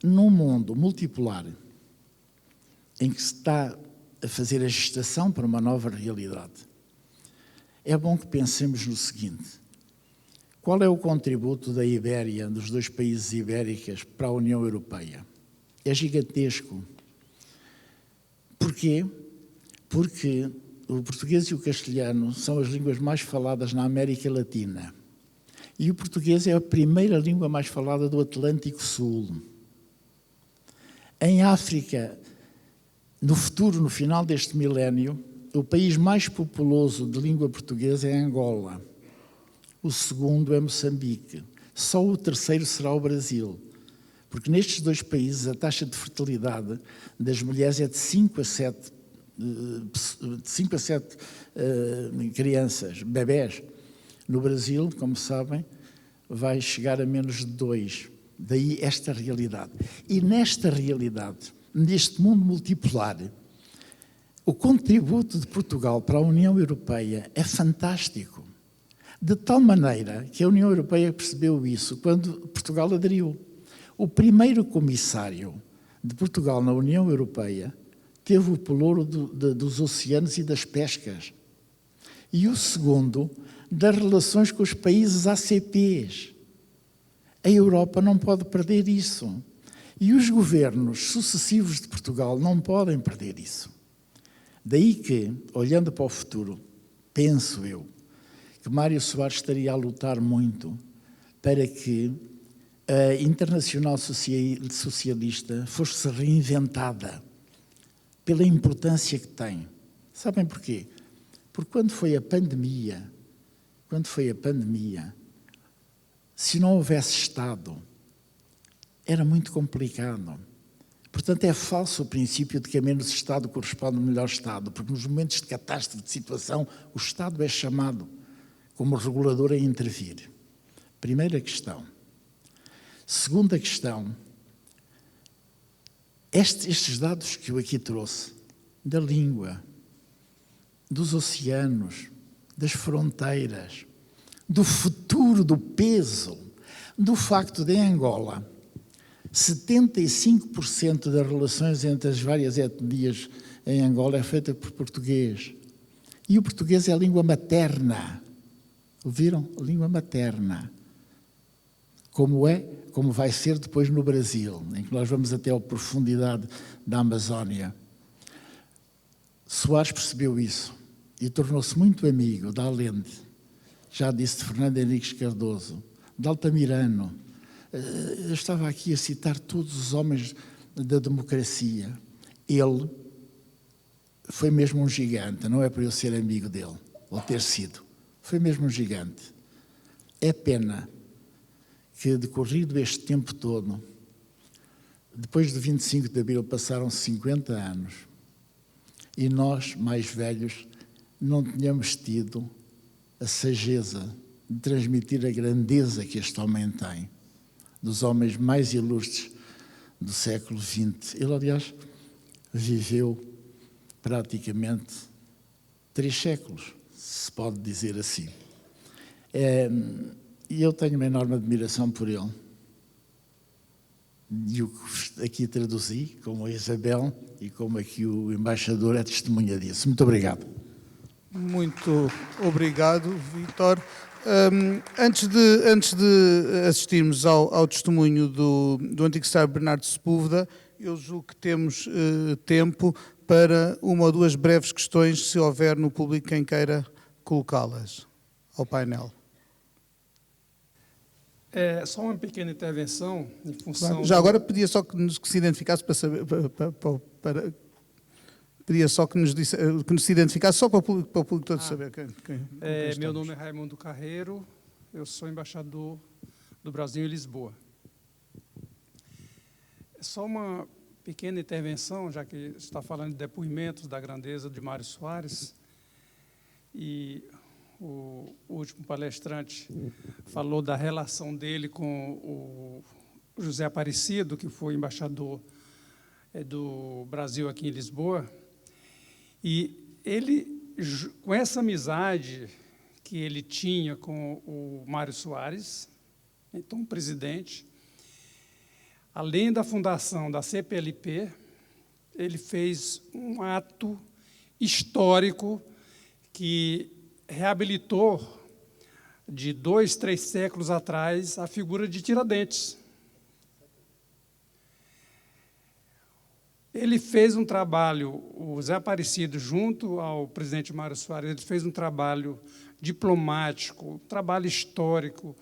num mundo multipolar, em que se está a fazer a gestação para uma nova realidade, é bom que pensemos no seguinte: qual é o contributo da Ibéria, dos 2 países ibéricos, para a União Europeia? É gigantesco. Porquê? Porque o português e o castelhano são as línguas mais faladas na América Latina. E o português é a primeira língua mais falada do Atlântico Sul. Em África, no futuro, no final deste milénio, o país mais populoso de língua portuguesa é Angola. O segundo é Moçambique. Só o terceiro será o Brasil. Porque nestes 2 países a taxa de fertilidade das mulheres é de 5 a 7 crianças, bebés. No Brasil, como sabem, vai chegar a menos de 2. Daí esta realidade. E nesta realidade, neste mundo multipolar, o contributo de Portugal para a União Europeia é fantástico. De tal maneira que a União Europeia percebeu isso quando Portugal aderiu. O primeiro comissário de Portugal na União Europeia teve o pelouro dos oceanos e das pescas. E o segundo, das relações com os países ACPs. A Europa não pode perder isso. E os governos sucessivos de Portugal não podem perder isso. Daí que, olhando para o futuro, penso eu, que Mário Soares estaria a lutar muito para que a Internacional Socialista fosse reinventada pela importância que tem. Sabem porquê? Porque quando foi a pandemia, se não houvesse Estado, era muito complicado. Portanto, é falso o princípio de que a menos Estado corresponde ao melhor Estado, porque nos momentos de catástrofe, de situação, o Estado é chamado como regulador a intervir. Primeira questão. Segunda questão. Estes dados que eu aqui trouxe, da língua, dos oceanos, das fronteiras, do futuro, do peso, do facto de, em Angola, 75% das relações entre as várias etnias em Angola é feita por português. E o português é a língua materna. Ouviram? A língua materna. Como vai ser depois no Brasil, em que nós vamos até a profundidade da Amazónia. Soares percebeu isso e tornou-se muito amigo da Allende, já disse de Fernando Henriques Cardoso, de Altamirano. Eu estava aqui a citar todos os homens da democracia. Ele foi mesmo um gigante, não é por eu ser amigo dele, ou ter sido. Foi mesmo um gigante. É pena que, decorrido este tempo todo, depois de 25 de abril passaram-se 50 anos e nós, mais velhos, não tínhamos tido a sageza de transmitir a grandeza que este homem tem, dos homens mais ilustres do século XX. Ele, aliás, viveu praticamente 3 séculos, se pode dizer assim. E eu tenho uma enorme admiração por ele. E o que aqui traduzi, como a Isabel e como aqui o embaixador, é testemunha disso. Muito obrigado. Muito obrigado, Vítor. Antes de assistirmos ao testemunho do antigo secretário Bernardo Sepúlveda, eu julgo que temos tempo para uma ou duas breves questões, se houver no público quem queira colocá-las ao painel. Só uma pequena intervenção em função... Já agora pedia só que se identificasse para saber... Pedia só que nos se identificasse, só para o público todo saber quem meu nome é Raimundo Carreiro, eu sou embaixador do Brasil em Lisboa. É só uma pequena intervenção, já que está falando de depoimentos da grandeza de Mário Soares, e o último palestrante falou da relação dele com o José Aparecido, que foi embaixador do Brasil aqui em Lisboa. E ele, com essa amizade que ele tinha com o Mário Soares, então presidente, além da fundação da CPLP, ele fez um ato histórico que reabilitou, de 2, 3 séculos atrás, a figura de Tiradentes. Ele fez um trabalho, o Zé Aparecido, junto ao presidente Mário Soares, ele fez um trabalho diplomático, um trabalho histórico,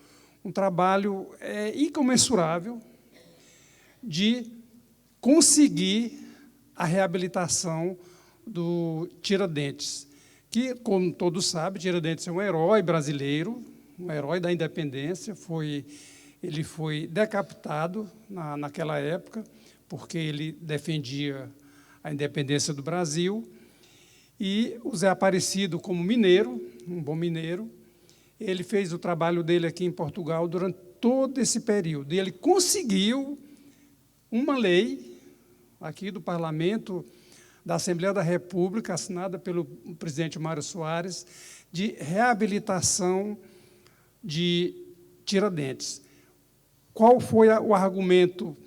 um trabalho incomensurável de conseguir a reabilitação do Tiradentes, que, como todos sabem, Tiradentes é um herói brasileiro, um herói da independência, ele foi decapitado naquela época, porque ele defendia a independência do Brasil, e o Zé Aparecido, como mineiro, um bom mineiro, ele fez o trabalho dele aqui em Portugal durante todo esse período, e ele conseguiu uma lei aqui do Parlamento, da Assembleia da República, assinada pelo presidente Mário Soares, de reabilitação de Tiradentes. Qual foi o argumento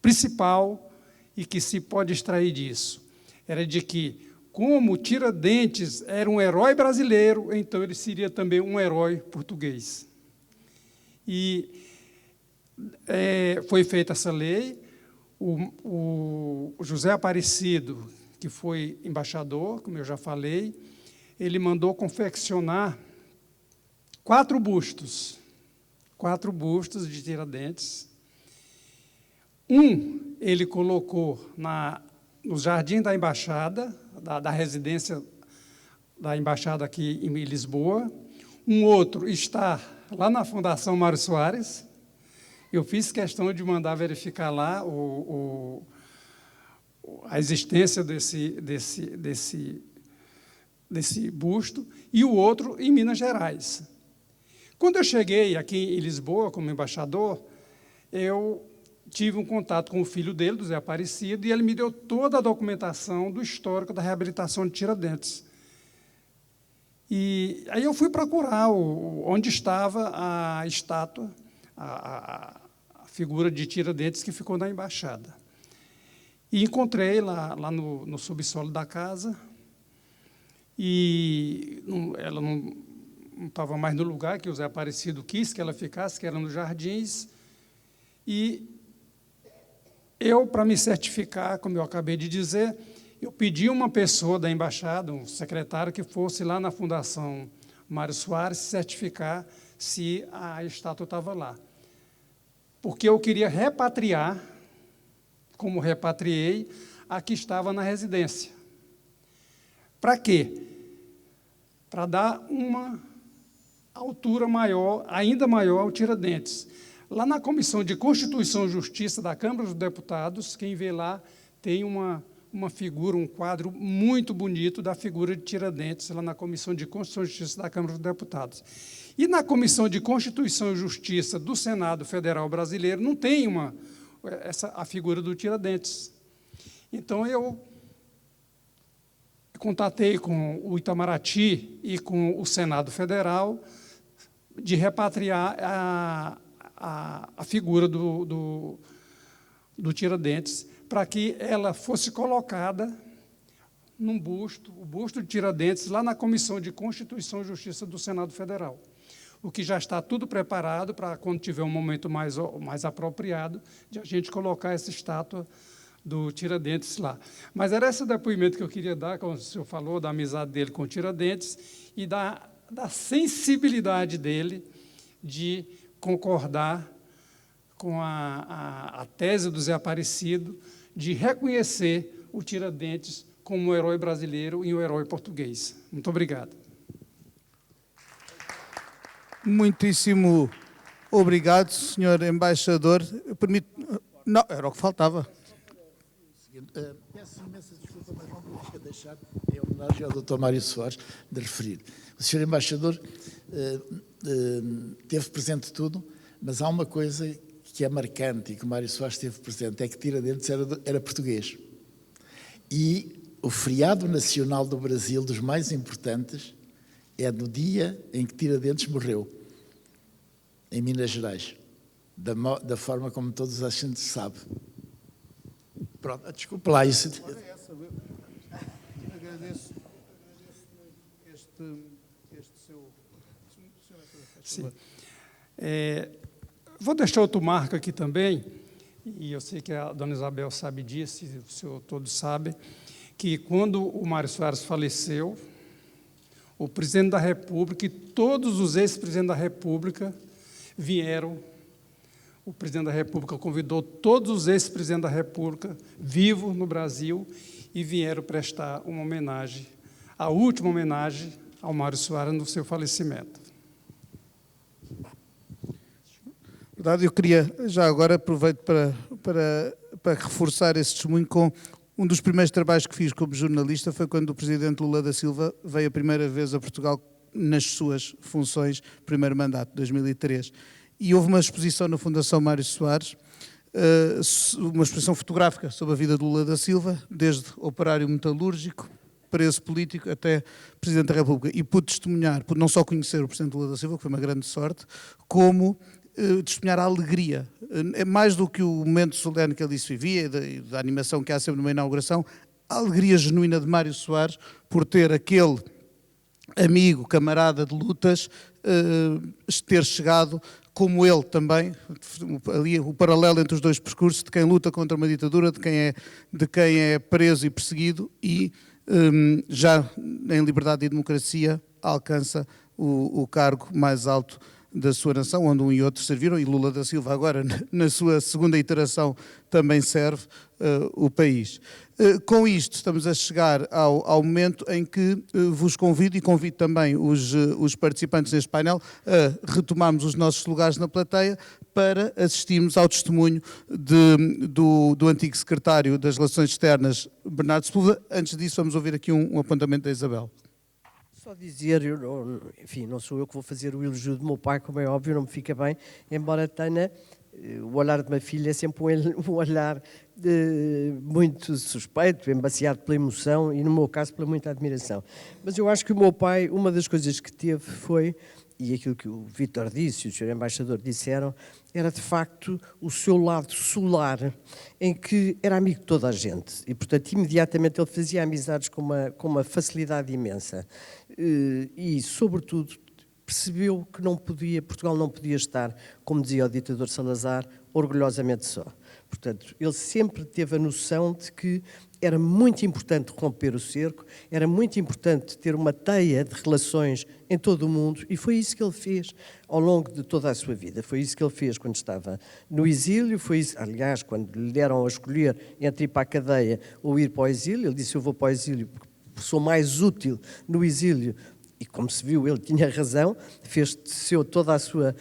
principal e que se pode extrair disso? Era de que, como Tiradentes era um herói brasileiro, então ele seria também um herói português. E foi feita essa lei. O José Aparecido, que foi embaixador, como eu já falei, ele mandou confeccionar 4 bustos de Tiradentes. Ele colocou no jardim da embaixada, da residência da embaixada aqui em Lisboa. Um outro está lá na Fundação Mário Soares. Eu fiz questão de mandar verificar lá a existência desse busto, e o outro em Minas Gerais. Quando eu cheguei aqui em Lisboa como embaixador, eu tive um contato com o filho dele, do Zé Aparecido, e ele me deu toda a documentação do histórico da reabilitação de Tiradentes. E aí eu fui procurar onde estava a estátua, a figura de Tiradentes que ficou na embaixada. E encontrei lá no subsolo da casa, e ela não estava mais no lugar que o Zé Aparecido quis que ela ficasse, que era nos jardins. E eu, para me certificar, como eu acabei de dizer, eu pedi uma pessoa da embaixada, um secretário, que fosse lá na Fundação Mário Soares certificar se a estátua estava lá. Porque eu queria repatriar, como repatriei, a que estava na residência. Para quê? Para dar uma altura maior, ainda maior, ao Tiradentes. Lá na Comissão de Constituição e Justiça da Câmara dos Deputados, quem vê lá tem uma figura, um quadro muito bonito da figura de Tiradentes, lá na Comissão de Constituição e Justiça da Câmara dos Deputados. E na Comissão de Constituição e Justiça do Senado Federal Brasileiro não tem a figura do Tiradentes. Então, eu contatei com o Itamaraty e com o Senado Federal, de repatriar a figura do Tiradentes, para que ela fosse colocada num busto, o busto de Tiradentes, lá na Comissão de Constituição e Justiça do Senado Federal. O que já está tudo preparado para, quando tiver um momento mais apropriado, de a gente colocar essa estátua do Tiradentes lá. Mas era esse depoimento que eu queria dar, como o senhor falou, da amizade dele com o Tiradentes e da sensibilidade dele de concordar com a tese do Zé Aparecido de reconhecer o Tiradentes como um herói brasileiro e um herói português. Muito obrigado. Muitíssimo obrigado, Sr. Embaixador. Não, era o que faltava. Peço imensa desculpa, mas não podia deixar, em homenagem ao Dr. Mário Soares, de referir. O Sr. Embaixador teve presente tudo, mas há uma coisa que é marcante e que o Mário Soares teve presente, é que Tiradentes era português. E o feriado nacional do Brasil, dos mais importantes, é no dia em que Tiradentes morreu, em Minas Gerais, da forma como todos a gente sabe. Pronto, desculpe lá isso. Agradeço este seu... Sim. Vou deixar outro marco aqui também, e eu sei que a dona Isabel sabe disso, e o senhor todos sabem, que quando o Mário Soares faleceu, o presidente da República e todos os ex-presidentes da República vieram. O presidente da República convidou todos os ex-presidentes da República vivos no Brasil e vieram prestar uma homenagem, a última homenagem ao Mário Soares no seu falecimento. Verdade, eu queria, já agora, aproveito para reforçar esse testemunho com um dos primeiros trabalhos que fiz como jornalista foi quando o presidente Lula da Silva veio a primeira vez a Portugal nas suas funções, primeiro mandato, 2003. E houve uma exposição na Fundação Mário Soares, uma exposição fotográfica sobre a vida de Lula da Silva, desde operário metalúrgico, preso político, até Presidente da República. E pude testemunhar, pude não só conhecer o Presidente Lula da Silva, que foi uma grande sorte, como testemunhar a alegria. É mais do que o momento solene que ele disse vivia, e da animação que há sempre numa inauguração, a alegria genuína de Mário Soares por ter aquele amigo, camarada de lutas, ter chegado, como ele também, ali o paralelo entre os dois percursos, de quem luta contra uma ditadura, de quem é preso e perseguido e já em liberdade e democracia alcança o cargo mais alto da sua nação, onde um e outro serviram, e Lula da Silva agora, na sua segunda iteração, também serve o país. Com isto, estamos a chegar ao momento em que vos convido, e convido também os participantes deste painel, a retomarmos os nossos lugares na plateia para assistirmos ao testemunho do antigo secretário das Relações Externas, Bernardo Sepúlveda. Antes disso, vamos ouvir aqui um apontamento da Isabel. Só dizer, enfim, não sou eu que vou fazer o elogio do meu pai, como é óbvio, não me fica bem, embora tenha, o olhar de uma filha é sempre um olhar muito suspeito, embaciado pela emoção e, no meu caso, pela muita admiração. Mas eu acho que o meu pai, uma das coisas que teve foi, e aquilo que o Vítor disse e o Sr. Embaixador disseram, era de facto o seu lado solar, em que era amigo de toda a gente e, portanto, imediatamente ele fazia amizades com uma facilidade imensa e, sobretudo, percebeu que Portugal não podia estar, como dizia o ditador Salazar, orgulhosamente só. Portanto, ele sempre teve a noção de que era muito importante romper o cerco, era muito importante ter uma teia de relações em todo o mundo, e foi isso que ele fez ao longo de toda a sua vida. Foi isso que ele fez quando estava no exílio, foi isso, aliás, quando lhe deram a escolher entre ir para a cadeia ou ir para o exílio, ele disse: eu vou para o exílio porque sou mais útil no exílio. E como se viu, ele tinha razão, fez toda a sua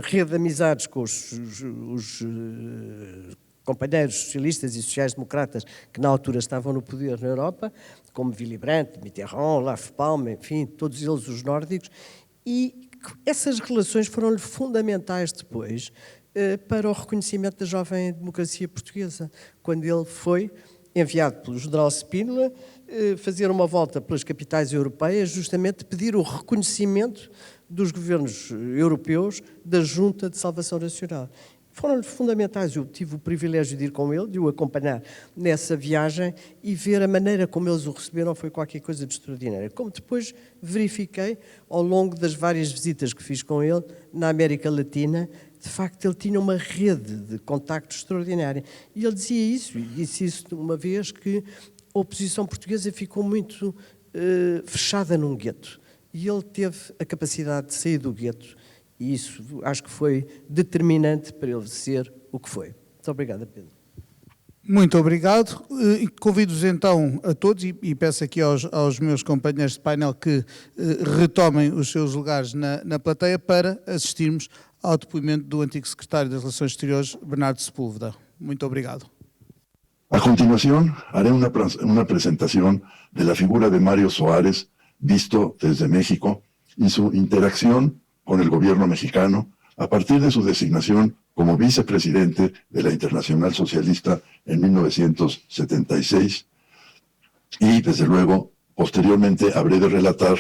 rede de amizades com os companheiros socialistas e sociais-democratas que na altura estavam no poder na Europa, como Willy Brandt, Mitterrand, Olaf Palme, enfim, todos eles os nórdicos, e essas relações foram-lhe fundamentais depois para o reconhecimento da jovem democracia portuguesa, quando ele foi enviado pelo general Spínola fazer uma volta pelas capitais europeias, justamente pedir o reconhecimento dos governos europeus da Junta de Salvação Nacional. Foram fundamentais. Eu tive o privilégio de ir com ele, de o acompanhar nessa viagem e ver a maneira como eles o receberam foi qualquer coisa de extraordinário. Como depois verifiquei ao longo das várias visitas que fiz com ele na América Latina, de facto ele tinha uma rede de contactos extraordinária. E ele dizia isso, e disse isso uma vez, que a oposição portuguesa ficou muito fechada num gueto. E ele teve a capacidade de sair do gueto. E isso acho que foi determinante para ele ser o que foi. Muito obrigado, Pedro. Muito obrigado. Convido-vos então a todos e peço aqui aos meus companheiros de painel que retomem os seus lugares na plateia para assistirmos ao depoimento do antigo secretário das Relações Exteriores, Bernardo Sepúlveda. Muito obrigado. A continuación, haré una presentación de la figura de Mario Soares, visto desde México, y su interacción con el gobierno mexicano a partir de su designación como vicepresidente de la Internacional Socialista en 1976. Y, desde luego, posteriormente habré de relatar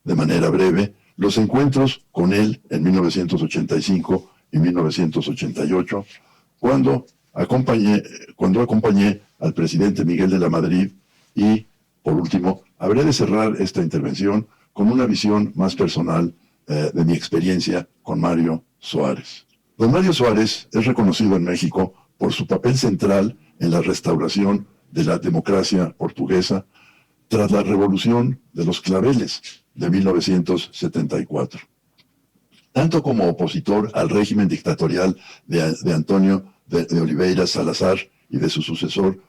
de manera breve los encuentros con él en 1985 y 1988, cuando acompañé al presidente Miguel de la Madrid y, por último, habré de cerrar esta intervención con una visión más personal de mi experiencia con Mario Soares. Don Mario Soares es reconocido en México por su papel central en la restauración de la democracia portuguesa tras la Revolución de los Claveles de 1974. Tanto como opositor al régimen dictatorial de Antonio de Oliveira Salazar y de su sucesor,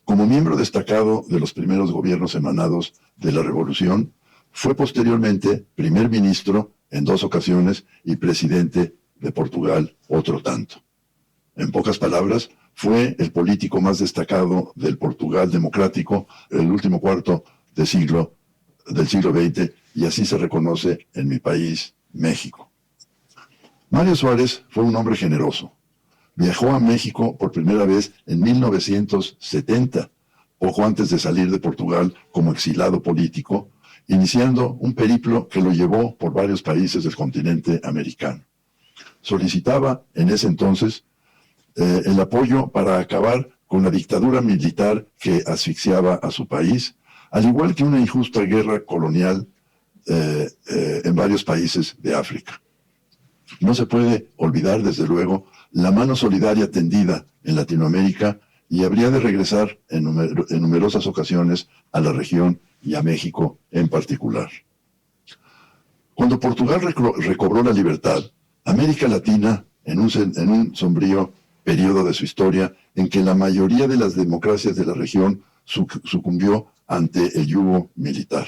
como miembro destacado de los primeros gobiernos emanados de la Revolución, fue posteriormente primer ministro en 2 ocasiones y presidente de Portugal otro tanto. En pocas palabras, fue el político más destacado del Portugal democrático el último cuarto del siglo XX, y así se reconoce en mi país, México. Mario Soares fue un hombre generoso. Viajó a México por primera vez en 1970, poco antes de salir de Portugal como exilado político, iniciando un periplo que lo llevó por varios países del continente americano. Solicitaba en ese entonces el apoyo para acabar con la dictadura militar que asfixiaba a su país, al igual que una injusta guerra colonial en varios países de África. No se puede olvidar, desde luego, la mano solidaria tendida en Latinoamérica, y habría de regresar en numerosas ocasiones a la región y a México en particular. Cuando Portugal recobró la libertad, América Latina, en un sombrío periodo de su historia en que la mayoría de las democracias de la región sucumbió ante el yugo militar.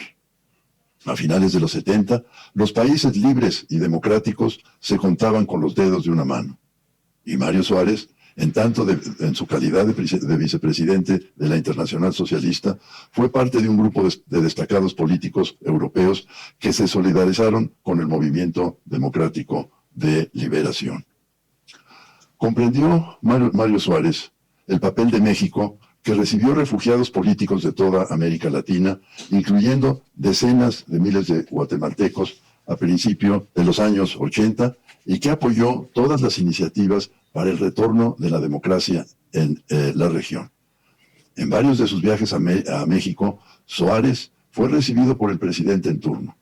A finales de los 70, los países libres y democráticos se contaban con los dedos de una mano. Y Mario Soares, en su calidad de vicepresidente de la Internacional Socialista, fue parte de un grupo de destacados políticos europeos que se solidarizaron con el movimiento democrático de liberación. Comprendió Mario Soares el papel de México, que recibió refugiados políticos de toda América Latina, incluyendo decenas de miles de guatemaltecos a principios de los años 80, y que apoyó todas las iniciativas para el retorno de la democracia en la región. En varios de sus viajes a México, Soares fue recibido por el presidente en turno.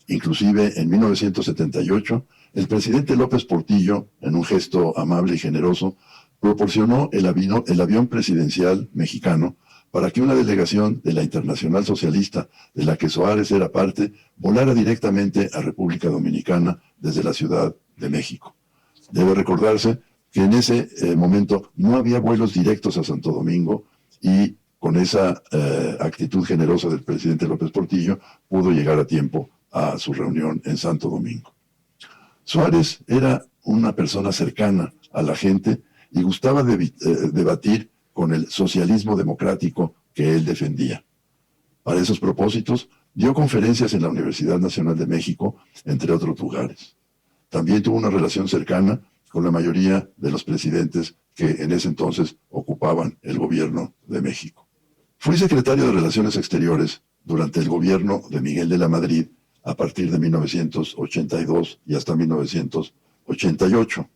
Inclusive, en 1978, el presidente López Portillo, en un gesto amable y generoso, proporcionó el avión presidencial mexicano para que una delegación de la Internacional Socialista, de la que Soares era parte, volara directamente a República Dominicana desde la Ciudad de México. Debe recordarse que en ese momento no había vuelos directos a Santo Domingo, y con esa actitud generosa del presidente López Portillo pudo llegar a tiempo a su reunión en Santo Domingo. Soares era una persona cercana a la gente y gustaba de debatir con el socialismo democrático que él defendía. Para esos propósitos, dio conferencias en la Universidad Nacional de México, entre otros lugares. También tuvo una relación cercana con la mayoría de los presidentes que en ese entonces ocupaban el gobierno de México. Fui secretario de Relaciones Exteriores durante el gobierno de Miguel de la Madrid a partir de 1982 y hasta 1988.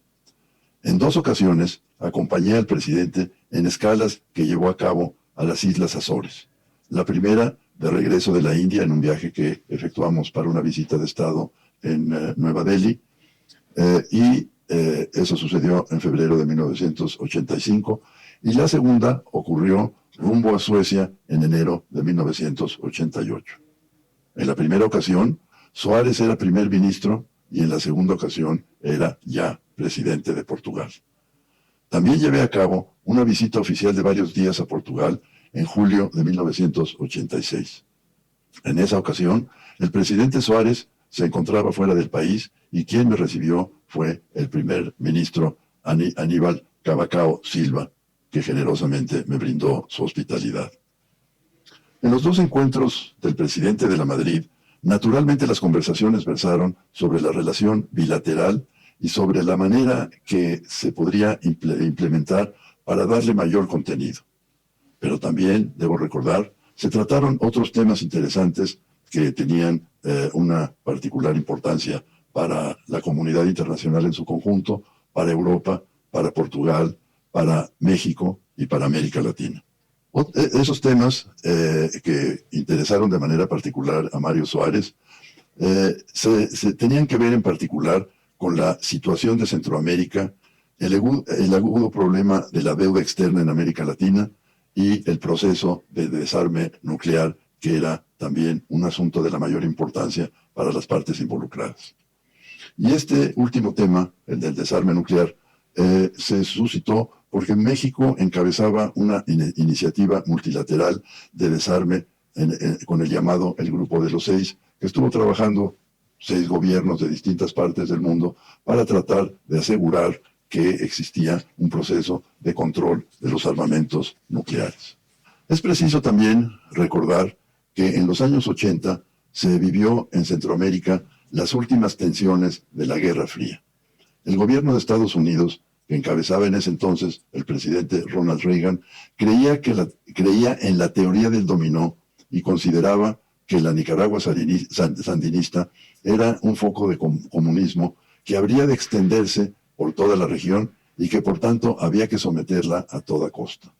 En 2 ocasiones acompañé al presidente en escalas que llevó a cabo a las Islas Azores. La primera, de regreso de la India, en un viaje que efectuamos para una visita de Estado en Nueva Delhi, y eso sucedió en febrero de 1985, y la segunda ocurrió rumbo a Suecia en enero de 1988. En la primera ocasión, Soares era primer ministro y en la segunda ocasión era ya presidente de Portugal. También llevé a cabo una visita oficial de varios días a Portugal en julio de 1986. En esa ocasión, el presidente Soares se encontraba fuera del país y quien me recibió fue el primer ministro Aníbal Cavaco Silva, que generosamente me brindó su hospitalidad. En los 2 encuentros del presidente de la Madrid, naturalmente las conversaciones versaron sobre la relación bilateral y sobre la manera que se podría implementar para darle mayor contenido. Pero también, debo recordar, se trataron otros temas interesantes que tenían una particular importancia para la comunidad internacional en su conjunto, para Europa, para Portugal, para México y para América Latina. Esos temas que interesaron de manera particular a Mario Soares se tenían que ver en particular con la situación de Centroamérica, el agudo problema de la deuda externa en América Latina y el proceso de desarme nuclear, que era también un asunto de la mayor importancia para las partes involucradas. Y este último tema, el del desarme nuclear, se suscitó porque México encabezaba una iniciativa multilateral de desarme con el llamado el Grupo de los 6, que estuvo trabajando 6 gobiernos de distintas partes del mundo para tratar de asegurar que existía un proceso de control de los armamentos nucleares. Es preciso también recordar que en los años 80 se vivió en Centroamérica las últimas tensiones de la Guerra Fría. El gobierno de Estados Unidos, que encabezaba en ese entonces el presidente Ronald Reagan, creía en la teoría del dominó y consideraba que la Nicaragua sandinista era un foco de comunismo que habría de extenderse por toda la región y que por tanto había que someterla a toda costa.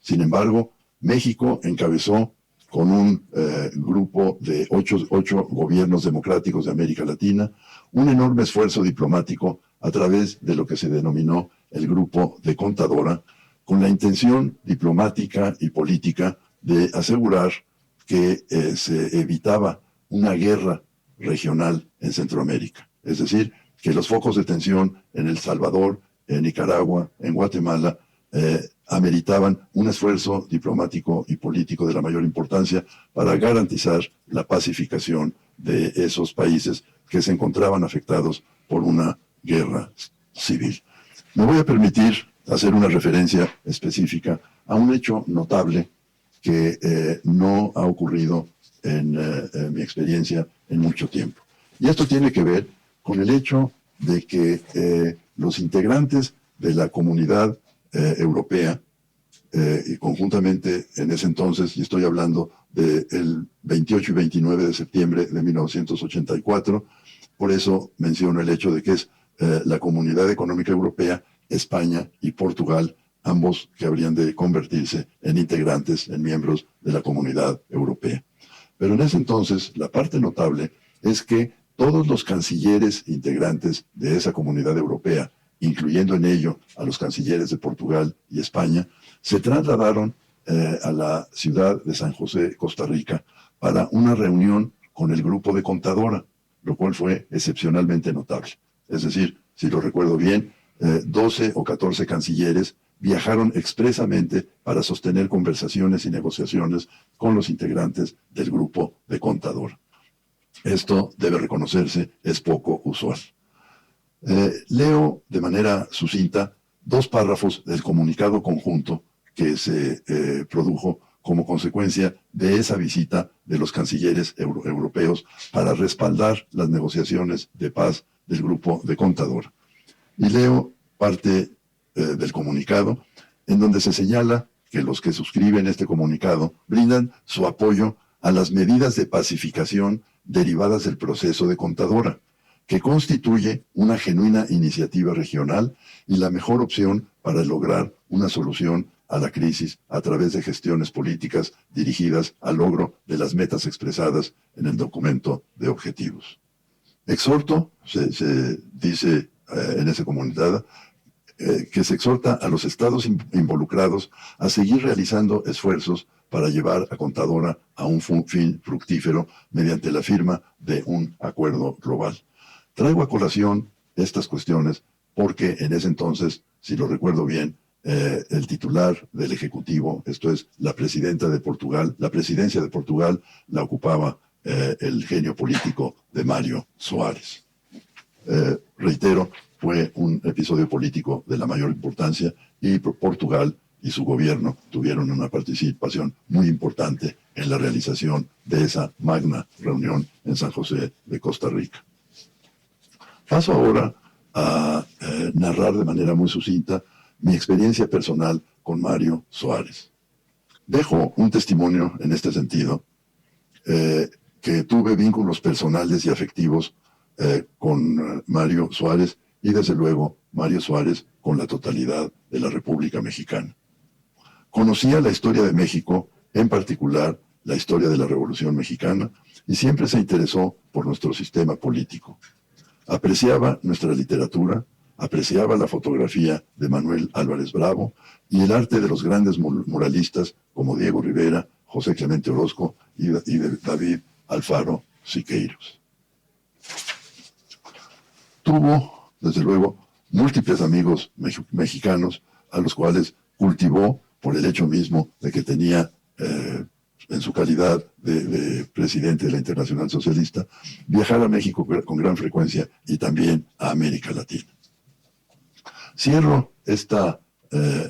Sin embargo, México encabezó con un grupo de 8 gobiernos democráticos de América Latina un enorme esfuerzo diplomático a través de lo que se denominó el Grupo de Contadora, con la intención diplomática y política de asegurar que se evitaba una guerra regional en Centroamérica. Es decir, que los focos de tensión en El Salvador, en Nicaragua, en Guatemala, ameritaban un esfuerzo diplomático y político de la mayor importancia para garantizar la pacificación de esos países que se encontraban afectados por una guerra civil. Me voy a permitir hacer una referencia específica a un hecho notable que no ha ocurrido en mi experiencia en mucho tiempo. Y esto tiene que ver con el hecho de que los integrantes de la comunidad europea, y conjuntamente en ese entonces, y estoy hablando del 28 y 29 de septiembre de 1984, por eso menciono el hecho de que es la Comunidad Económica Europea, España y Portugal, ambos que habrían de convertirse en integrantes, en miembros de la Comunidad Europea. Pero en ese entonces, la parte notable es que todos los cancilleres integrantes de esa Comunidad Europea, incluyendo en ello a los cancilleres de Portugal y España, se trasladaron a la ciudad de San José, Costa Rica, para una reunión con el Grupo de Contadora, lo cual fue excepcionalmente notable. Es decir, si lo recuerdo bien, 12 o 14 cancilleres viajaron expresamente para sostener conversaciones y negociaciones con los integrantes del Grupo de Contadora. Esto, debe reconocerse, es poco usual. Leo de manera sucinta 2 párrafos del comunicado conjunto que se produjo como consecuencia de esa visita de los cancilleres europeos para respaldar las negociaciones de paz del Grupo de Contadora. Y leo parte del comunicado en donde se señala que los que suscriben este comunicado brindan su apoyo a las medidas de pacificación derivadas del proceso de Contadora, que constituye una genuina iniciativa regional y la mejor opción para lograr una solución a la crisis a través de gestiones políticas dirigidas al logro de las metas expresadas en el documento de objetivos. Exhorto, se dice en ese comunicado, que se exhorta a los estados involucrados a seguir realizando esfuerzos para llevar a Contadora a un fin fructífero mediante la firma de un acuerdo global. Traigo a colación estas cuestiones porque en ese entonces, si lo recuerdo bien, el titular del Ejecutivo, esto es la presidenta de Portugal, la presidencia de Portugal la ocupaba el genio político de Mário Soares. Reitero, fue un episodio político de la mayor importancia y Portugal y su gobierno tuvieron una participación muy importante en la realización de esa magna reunión en San José de Costa Rica. Paso ahora a narrar de manera muy sucinta mi experiencia personal con Mário Soares. Dejo un testimonio en este sentido, que tuve vínculos personales y afectivos con Mário Soares y desde luego Mário Soares con la totalidad de la República Mexicana. Conocía la historia de México, en particular la historia de la Revolución Mexicana, y siempre se interesó por nuestro sistema político. Apreciaba nuestra literatura, apreciaba la fotografía de Manuel Álvarez Bravo y el arte de los grandes muralistas como Diego Rivera, José Clemente Orozco y de David Alfaro Siqueiros. Tuvo, desde luego, múltiples amigos mexicanos a los cuales cultivó por el hecho mismo de que tenía, en su calidad de presidente de la Internacional Socialista, viajar a México con gran frecuencia y también a América Latina. Cierro esta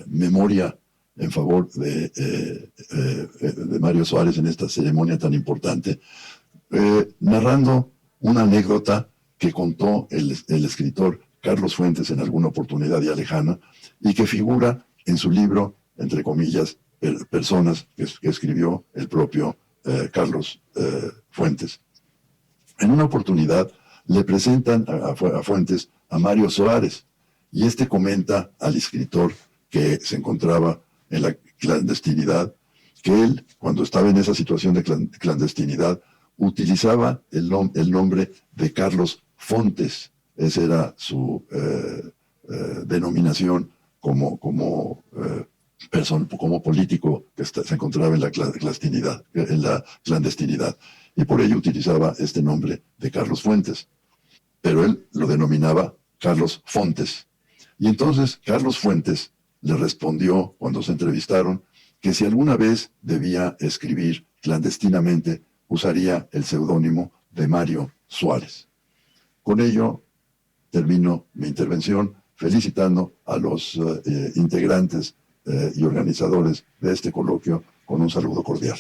memoria en favor de Mário Soares en esta ceremonia tan importante, narrando una anécdota que contó el escritor Carlos Fuentes en alguna oportunidad ya lejana y que figura en su libro, entre comillas, Personas, que escribió el propio Carlos Fuentes. En una oportunidad le presentan a Fuentes a Mário Soares y este comenta al escritor que se encontraba en la clandestinidad que él, cuando estaba en esa situación de clandestinidad, utilizaba el nombre de Carlos Fontes. Esa era su denominación como político que se encontraba en la clandestinidad. Y por ello utilizaba este nombre de Carlos Fuentes. Pero él lo denominaba Carlos Fontes. Y entonces Carlos Fuentes le respondió, cuando se entrevistaron, que si alguna vez debía escribir clandestinamente, usaría el seudónimo de Mário Soares. Con ello termino mi intervención felicitando a los integrantes y organizadores de este coloquio con un saludo cordial.